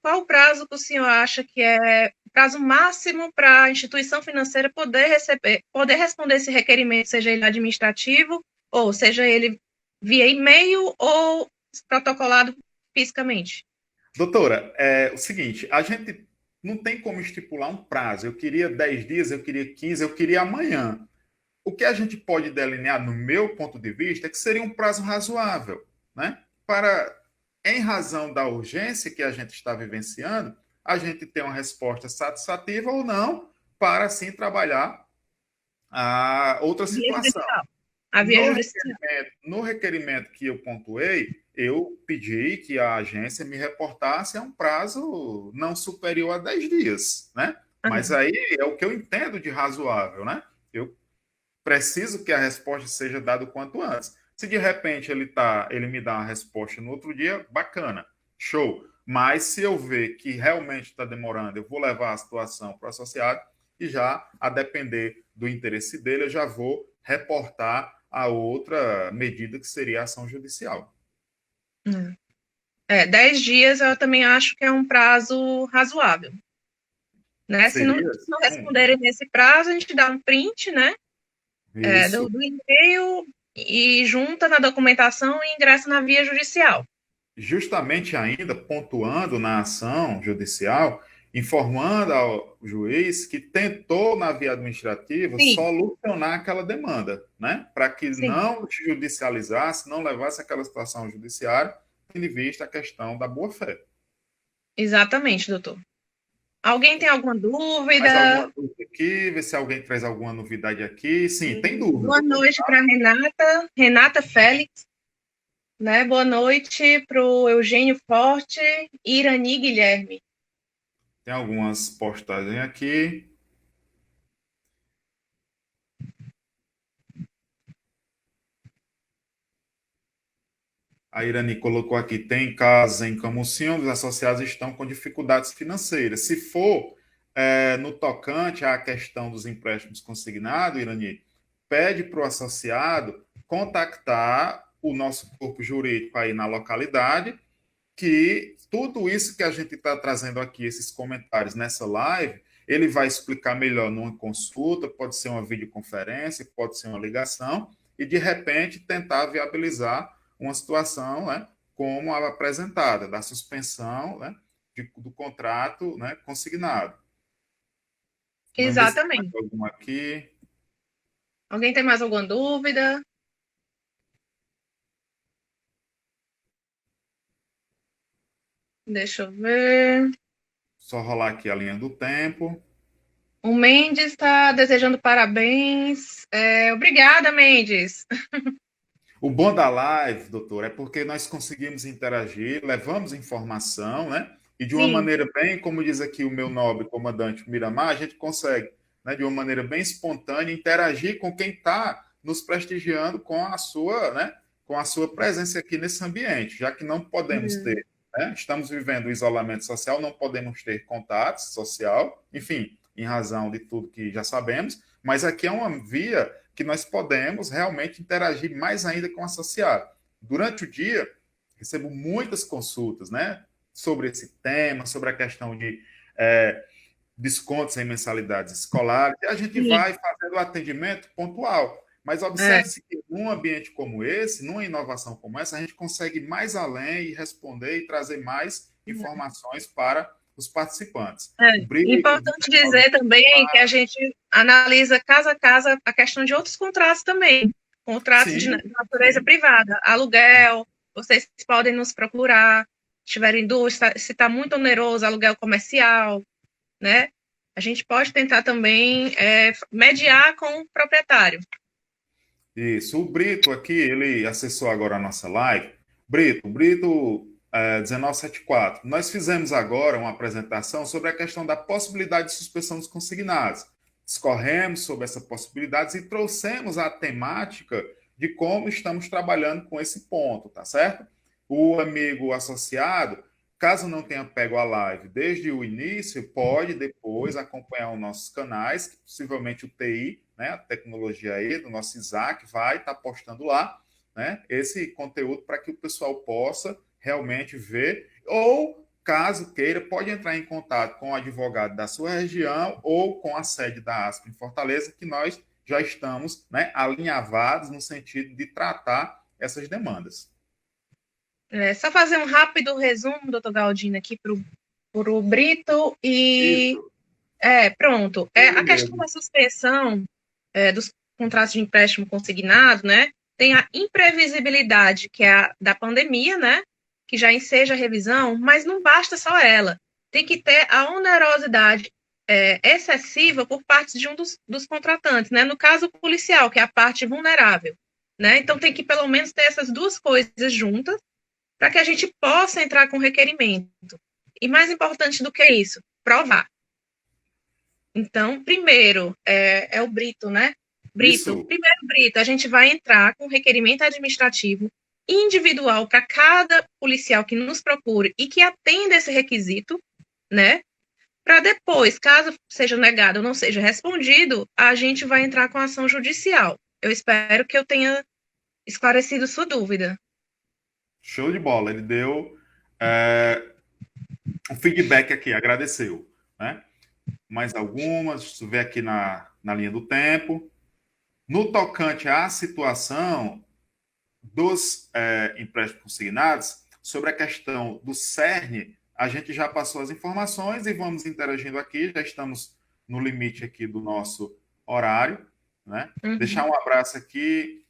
qual o prazo que o senhor acha que é o prazo máximo para a instituição financeira poder responder esse requerimento, seja ele administrativo, ou seja ele via e-mail ou protocolado fisicamente? Doutora, é o seguinte, a gente não tem como estipular um prazo. Eu queria 10 dias, eu queria 15, eu queria amanhã. O que a gente pode delinear, no meu ponto de vista, é que seria um prazo razoável, né? Para, em razão da urgência que a gente está vivenciando, a gente ter uma resposta satisfativa ou não, para assim trabalhar a outra Via situação. judicial. A via judicial. No requerimento que eu pontuei, eu pedi que a agência me reportasse a um prazo não superior a 10 dias, né? Mas aí é o que eu entendo de razoável, né? Eu preciso que a resposta seja dada o quanto antes. Se de repente ele me dá uma resposta no outro dia, bacana, show. Mas se eu ver que realmente está demorando, eu vou levar a situação para o associado e já, a depender do interesse dele, eu já vou reportar a outra medida que seria a ação judicial. 10 dias eu também acho que é um prazo razoável. Né? Se não responderem nesse prazo, a gente dá um print, né? Do e-mail e junta na documentação e ingressa na via judicial. Justamente ainda pontuando na ação judicial, informando ao juiz que tentou, na via administrativa, Sim. solucionar aquela demanda, né? Para que Sim. não judicializasse, não levasse aquela situação judiciária, tendo em vista a questão da boa-fé. Exatamente, doutor. Alguém tem alguma dúvida? Mais alguma dúvida aqui? Ver se alguém traz alguma novidade aqui. Sim, tem dúvida. Boa noite para Renata Félix. Né? Boa noite para o Eugênio Forte e Irani Guilherme. Tem algumas postagens aqui. A Irani colocou aqui, tem casa em Camusim, onde os associados estão com dificuldades financeiras. Se for no tocante à questão dos empréstimos consignados, Irani, pede para o associado contactar o nosso corpo jurídico aí na localidade, que tudo isso que a gente está trazendo aqui, esses comentários nessa live, ele vai explicar melhor numa consulta, pode ser uma videoconferência, pode ser uma ligação, e de repente tentar viabilizar uma situação, né, como a apresentada, da suspensão, né, do contrato, né, consignado. Exatamente. Vamos ver se tem algum aqui. Alguém tem mais alguma dúvida? Deixa eu ver. Só rolar aqui a linha do tempo. O Mendes está desejando parabéns. Obrigada, Mendes. O bom da live, doutor, é porque nós conseguimos interagir, levamos informação, né? E de uma maneira bem, como diz aqui o meu nobre comandante Miramar, a gente consegue, né, de uma maneira bem espontânea, interagir com quem está nos prestigiando com a sua, né, com a sua presença aqui nesse ambiente, já que não podemos ter, né, estamos vivendo o isolamento social, não podemos ter contato social, enfim, em razão de tudo que já sabemos, mas aqui é uma via que nós podemos realmente interagir mais ainda com o associado. Durante o dia, recebo muitas consultas, né, sobre esse tema, sobre a questão de descontos em mensalidades escolares, e a gente vai fazendo o atendimento pontual. Mas observe-se que num ambiente como esse, numa inovação como essa, a gente consegue ir mais além e responder e trazer mais informações para os participantes. Importante dizer também que a gente analisa caso a caso a questão de outros contratos também. Contratos de Sim, natureza sim. privada, aluguel, vocês podem nos procurar, se tiverem dúvida, se está muito oneroso, aluguel comercial, né? A gente pode tentar também mediar com o proprietário. Isso. O Brito aqui, ele acessou agora a nossa live. Brito 1974. Nós fizemos agora uma apresentação sobre a questão da possibilidade de suspensão dos consignados. Discorremos sobre essa possibilidade e trouxemos a temática de como estamos trabalhando com esse ponto, tá certo? O amigo associado, caso não tenha pego a live desde o início, pode depois acompanhar os nossos canais, que possivelmente o TI, né, a tecnologia aí do nosso Isaac, vai estar postando lá, né, esse conteúdo para que o pessoal possa realmente ver, ou caso queira, pode entrar em contato com o advogado da sua região ou com a sede da ASP em Fortaleza, que nós já estamos, né, alinhavados no sentido de tratar essas demandas. Só fazer um rápido resumo, doutor Galdino, aqui para o Brito e Isso, pronto. ele A questão mesmo. da suspensão dos contratos de empréstimo consignado, né? Tem a imprevisibilidade, que é a da pandemia, né? Que já enseja a revisão, mas não basta só ela. Tem que ter a onerosidade excessiva por parte de um dos contratantes, né? No caso policial, que é a parte vulnerável, né? Então tem que pelo menos ter essas duas coisas juntas para que a gente possa entrar com requerimento. E mais importante do que isso, provar. Então, primeiro, é o Brito, né? Isso, Brito, a gente vai entrar com requerimento administrativo individual para cada policial que nos procure e que atenda esse requisito, né? Para depois, caso seja negado ou não seja respondido, a gente vai entrar com ação judicial. Eu espero que eu tenha esclarecido sua dúvida. show de bola. Ele deu é, um feedback aqui, agradeceu, né? Mais algumas, deixa eu ver aqui na linha do tempo. No tocante à situação dos empréstimos consignados, sobre a questão do CERN, a gente já passou as informações e vamos interagindo aqui, já estamos no limite aqui do nosso horário, né? Deixar Uhum. um abraço aqui.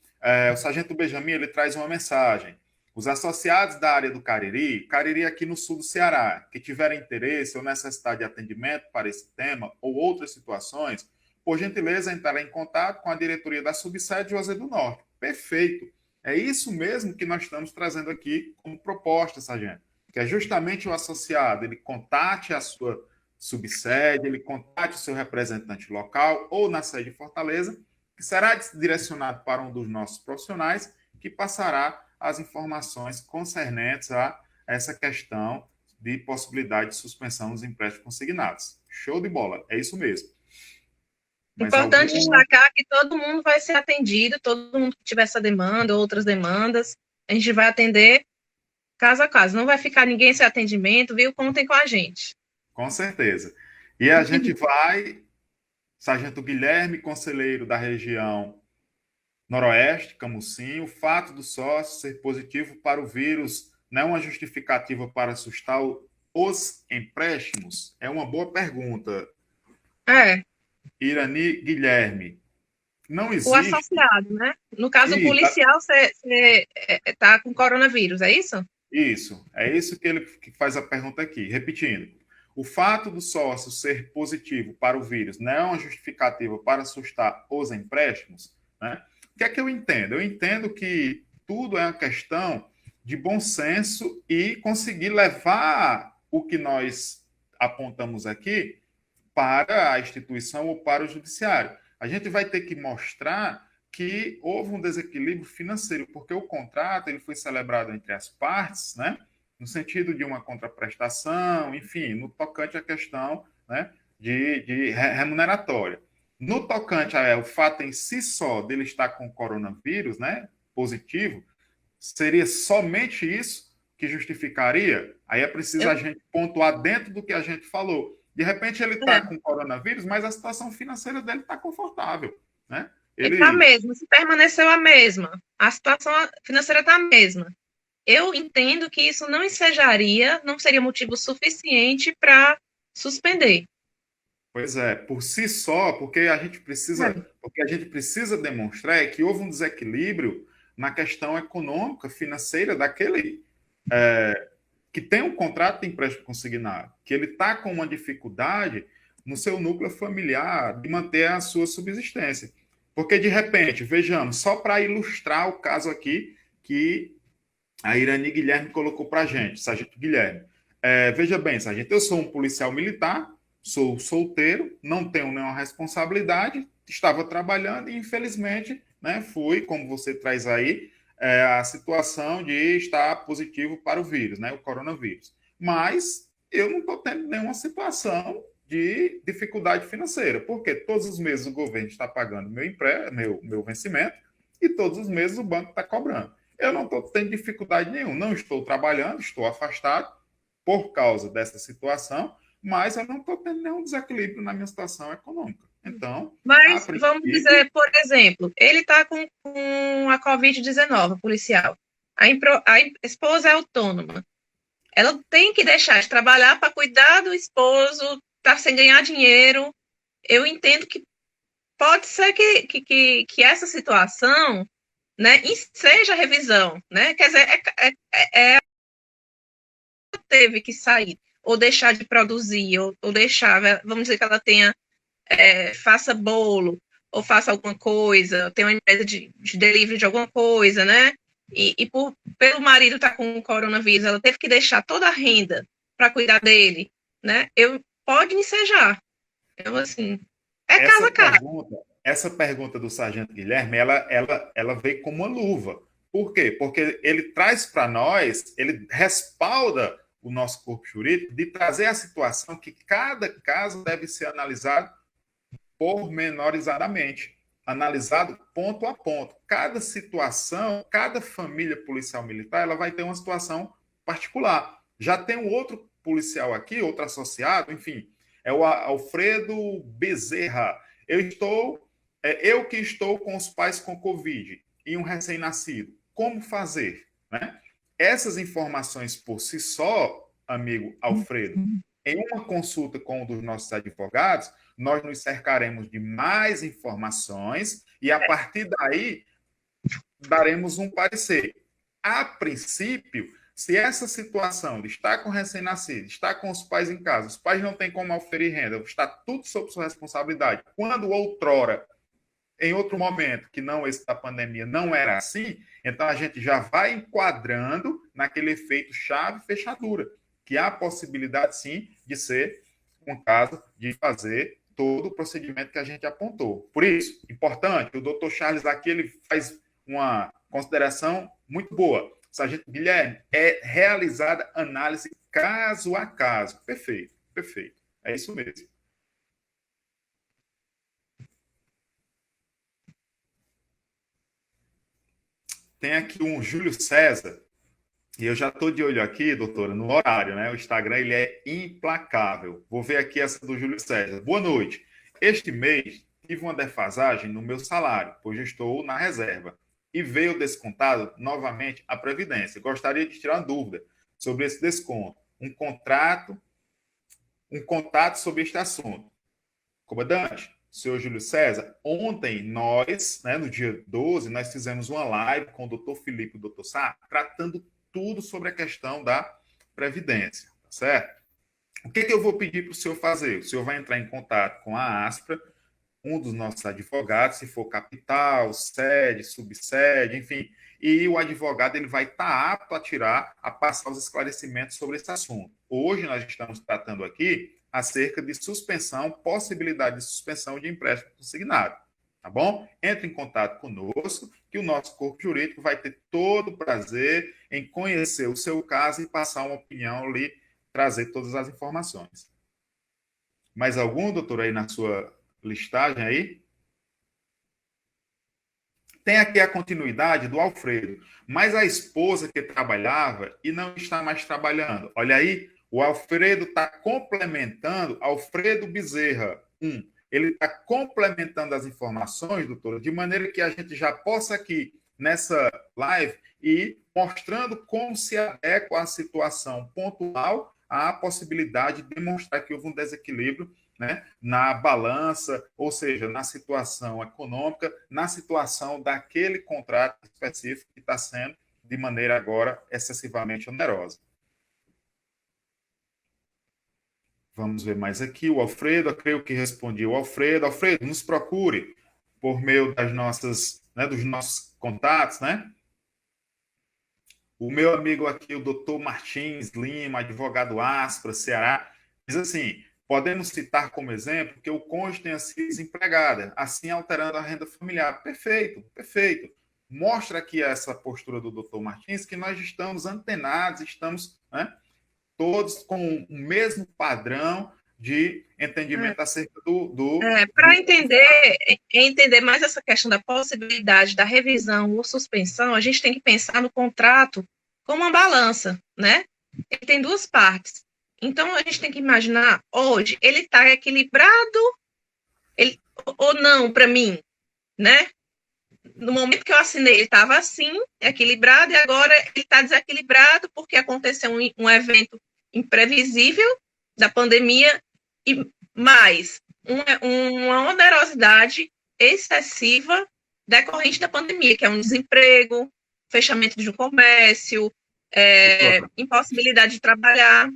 O Sargento Benjamin, ele traz uma mensagem. Os associados da área do Cariri aqui no sul do Ceará, que tiverem interesse ou necessidade de atendimento para esse tema ou outras situações, por gentileza, entrar em contato com a diretoria da Subsede José do Norte. Perfeito. É isso mesmo que nós estamos trazendo aqui como proposta, Sargento, que é justamente o associado, ele contate a sua subsede, ele contate o seu representante local ou na sede de Fortaleza, que será direcionado para um dos nossos profissionais, que passará as informações concernentes a essa questão de possibilidade de suspensão dos empréstimos consignados. Show de bola, é isso mesmo. Mais Importante alguma? destacar que todo mundo vai ser atendido, todo mundo que tiver essa demanda, outras demandas, a gente vai atender caso a caso. Não vai ficar ninguém sem atendimento, viu? Contem com a gente. Com certeza. E a gente vai, Sargento Guilherme, conselheiro da região Noroeste, Camusim, o fato do sócio ser positivo para o vírus não é uma justificativa para assustar os empréstimos? É uma boa pergunta. É, Irani Guilherme. Não o existe. associado, né? No caso Isso, policial, você está com coronavírus, é isso? isso. É isso que ele que faz a pergunta aqui. Repetindo. O fato do sócio ser positivo para o vírus não é uma justificativa para assustar os empréstimos, né? O que é que eu entendo? Eu entendo que tudo é uma questão de bom senso e conseguir levar o que nós apontamos aqui para a instituição ou para o judiciário. A gente vai ter que mostrar que houve um desequilíbrio financeiro, porque o contrato ele foi celebrado entre as partes, né? No sentido de uma contraprestação, enfim, no tocante à questão, né, de remuneratória. No tocante ao fato em si só dele estar com coronavírus, né, positivo, seria somente isso que justificaria? Aí é preciso Eu, a gente pontuar dentro do que a gente falou. De repente ele está é, com coronavírus, mas a situação financeira dele está confortável, né? está a Ele, mesma, se permaneceu a mesma, a situação financeira está a mesma. Eu entendo que isso não ensejaria, não seria motivo suficiente para suspender. Pois é, por si só, porque a gente precisa demonstrar é que houve um desequilíbrio na questão econômica, financeira daquele que tem um contrato de empréstimo consignado, que ele está com uma dificuldade no seu núcleo familiar de manter a sua subsistência. Porque, de repente, vejamos, só para ilustrar o caso aqui que a Irani Guilherme colocou para a gente, Sargento Guilherme. Veja bem, Sargento, eu sou um policial militar, sou solteiro, não tenho nenhuma responsabilidade, estava trabalhando e, infelizmente, né, fui, como você traz aí, a situação de estar positivo para o vírus, né, o coronavírus. Mas eu não estou tendo nenhuma situação de dificuldade financeira, porque todos os meses o governo está pagando meu vencimento e todos os meses o banco está cobrando. Eu não estou tendo dificuldade nenhuma, não estou trabalhando, estou afastado por causa dessa situação, mas eu não estou tendo nenhum desequilíbrio na minha situação econômica. Então, Mas vamos dizer, por exemplo, ele está com a Covid-19, policial. A esposa é autônoma. Ela tem que deixar de trabalhar para cuidar do esposo, está sem ganhar dinheiro. Eu entendo que pode ser que essa situação, né, seja revisão, né? Quer dizer, teve que sair, ou deixar de produzir, ou deixar, vamos dizer que ela tenha, faça bolo, ou faça alguma coisa, tem uma empresa de delivery de alguma coisa, né? E pelo marido estar com o coronavírus, ela teve que deixar toda a renda para cuidar dele, né? Pode ensejar. Então, assim, é casa essa a casa. pergunta, essa pergunta do Sargento Guilherme, ela veio como uma luva. Por quê? Porque ele traz para nós, ele respalda o nosso corpo jurídico de trazer a situação que cada caso deve ser analisado pormenorizadamente, analisado ponto a ponto. Cada situação, cada família policial militar, ela vai ter uma situação particular. Já tem um outro policial aqui, outro associado, enfim, é o Alfredo Bezerra. Eu que estou com os pais com Covid e um recém-nascido. Como fazer? Né? Essas informações por si só, amigo Alfredo, em uma consulta com um dos nossos advogados, nós nos cercaremos de mais informações e, a partir daí, daremos um parecer. A princípio, se essa situação de estar com recém-nascido, estar com os pais em casa, os pais não têm como oferir renda, está tudo sob sua responsabilidade. Quando outrora, em outro momento, que não esse da pandemia, não era assim, então a gente já vai enquadrando naquele efeito chave-fechadura, que há a possibilidade, sim, de ser um caso de fazer todo o procedimento que a gente apontou. Por isso, importante, o doutor Charles aqui ele faz uma consideração muito boa. Sargento Guilherme, é realizada análise caso a caso. Perfeito, perfeito. É isso mesmo. Tem aqui um Júlio César, e eu já estou de olho aqui, doutora, no horário, né? O Instagram ele é implacável. Vou ver aqui essa do Júlio César. Boa noite. Este mês tive uma defasagem no meu salário, pois eu estou na reserva. E veio descontado novamente a Previdência. Gostaria de tirar uma dúvida sobre esse desconto. Um contato sobre este assunto. Comandante, senhor Júlio César, ontem nós, né, no dia 12, nós fizemos uma live com o doutor Felipe e o doutor Sá, tratando tudo sobre a questão da Previdência, tá certo? O que eu vou pedir para o senhor fazer? O senhor vai entrar em contato com a Aspra, um dos nossos advogados, se for capital, sede, subsede, enfim, e o advogado ele vai estar apto a passar os esclarecimentos sobre esse assunto. Hoje nós estamos tratando aqui acerca de suspensão, possibilidade de suspensão de empréstimo consignado. Tá bom? Entre em contato conosco, que o nosso corpo jurídico vai ter todo o prazer em conhecer o seu caso e passar uma opinião ali, trazer todas as informações. Mais algum, doutor, aí na sua listagem aí? Tem aqui a continuidade do Alfredo, mas a esposa que trabalhava e não está mais trabalhando. Olha aí, o Alfredo está complementando, Alfredo Bezerra, ele está complementando as informações, doutora, de maneira que a gente já possa aqui, nessa live, ir mostrando como se adequa à situação pontual à possibilidade de demonstrar que houve um desequilíbrio né, na balança, ou seja, na situação econômica, na situação daquele contrato específico que está sendo, de maneira agora, excessivamente onerosa. Vamos ver mais aqui. O Alfredo, eu creio que respondi o Alfredo. Alfredo, nos procure por meio das nossas, né, dos nossos contatos, né? O meu amigo aqui, o doutor Martins Lima, advogado Aspra, Ceará, diz assim: podemos citar como exemplo que o cônjuge tenha sido desempregada, assim alterando a renda familiar. Perfeito, perfeito. Mostra aqui essa postura do doutor Martins que nós estamos antenados, estamos, né, todos com o mesmo padrão de entendimento acerca Para entender mais essa questão da possibilidade da revisão ou suspensão, a gente tem que pensar no contrato como uma balança, né? Ele tem duas partes. Então, a gente tem que imaginar, hoje, ele está equilibrado ou não para mim, né? No momento que eu assinei, ele estava assim, equilibrado, e agora ele está desequilibrado porque aconteceu um evento imprevisível da pandemia e mais uma onerosidade excessiva decorrente da pandemia, que é um desemprego, fechamento de um comércio, impossibilidade de trabalhar.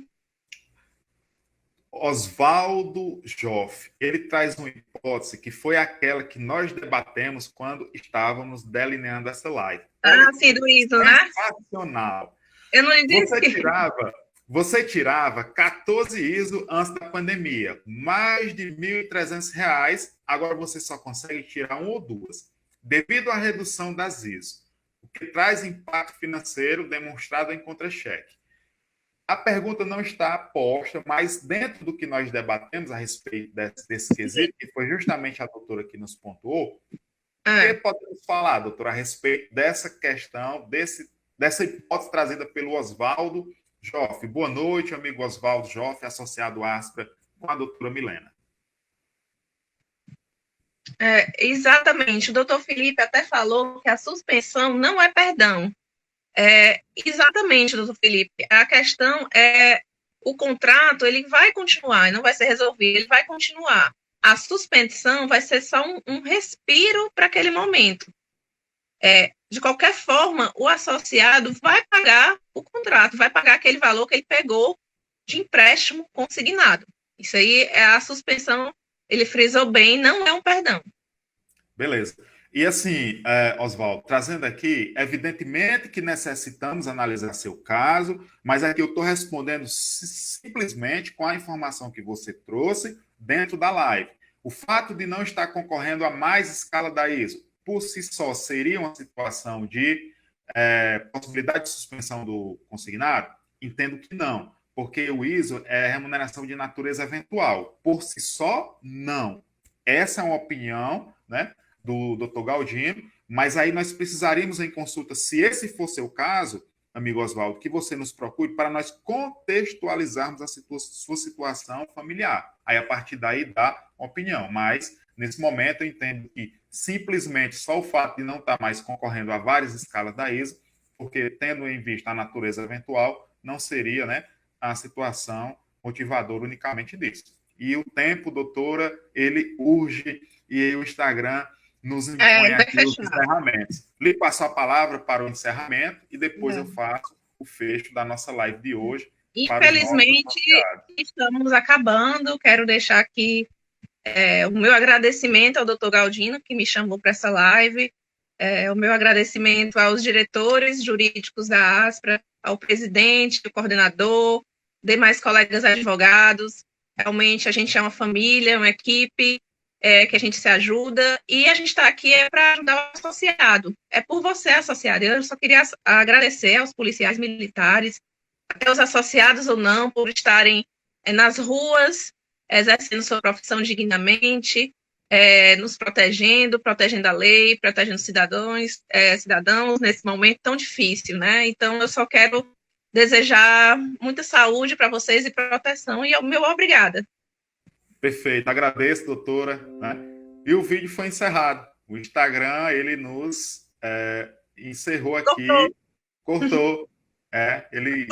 Oswaldo Joff, ele traz uma hipótese que foi aquela que nós debatemos quando estávamos delineando essa live. Sim, do ISO, né? Sensacional. Eu não disse Você tirava 14 ISO antes da pandemia, mais de R$ 1.300, agora você só consegue tirar uma ou duas, devido à redução das ISO, o que traz impacto financeiro demonstrado em contra-cheque. A pergunta não está posta, mas dentro do que nós debatemos a respeito desse quesito, que foi justamente a doutora que nos pontuou, o que podemos falar, doutora, a respeito dessa questão, dessa hipótese trazida pelo Oswaldo Joff? Boa noite, amigo Oswaldo Joff, associado Aspra, com a doutora Milena. Exatamente. O doutor Felipe até falou que a suspensão não é perdão. Exatamente, doutor Felipe. A questão é o contrato, ele vai continuar, não vai ser resolvido, ele vai continuar. A suspensão vai ser só um respiro para aquele momento. De qualquer forma, o associado vai pagar o contrato, vai pagar aquele valor que ele pegou de empréstimo consignado. Isso aí é a suspensão, ele frisou bem, não é um perdão. Beleza. E assim, Oswaldo, trazendo aqui, evidentemente que necessitamos analisar seu caso, mas aqui eu estou respondendo simplesmente com a informação que você trouxe dentro da live. O fato de não estar concorrendo a mais escala da ISO, por si só, seria uma situação de possibilidade de suspensão do consignado? Entendo que não, porque o ISO é remuneração de natureza eventual. Por si só, não. Essa é uma opinião, né, do Dr. Galdino, mas aí nós precisaríamos em consulta, se esse for seu caso, amigo Oswaldo, que você nos procure para nós contextualizarmos a sua situação familiar. Aí, a partir daí, dá uma opinião. Mas, nesse momento, eu entendo que simplesmente só o fato de não estar mais concorrendo a várias escalas da ISO, porque tendo em vista a natureza eventual, não seria, né, a situação motivadora unicamente disso. E o tempo, doutora, ele urge, e o Instagram nos impõe aqui os encerramentos. Lhe passo a palavra para o encerramento e depois eu faço o fecho da nossa live de hoje. Infelizmente, estamos acabando. Quero deixar aqui o meu agradecimento ao doutor Galdino, que me chamou para essa live, o meu agradecimento aos diretores jurídicos da Aspra, ao presidente, ao coordenador, demais colegas advogados. Realmente, a gente é uma família, uma equipe, que a gente se ajuda, e a gente está aqui para ajudar o associado. É por você, associado. Eu só queria agradecer aos policiais militares, até os associados ou não, por estarem nas ruas, exercendo sua profissão dignamente, nos protegendo a lei, protegendo cidadãos nesse momento tão difícil, né? Então, eu só quero desejar muita saúde para vocês e proteção, e o meu obrigada. Perfeito, agradeço, doutora. Né? E o vídeo foi encerrado. O Instagram, ele nos encerrou aqui, cortou. Ele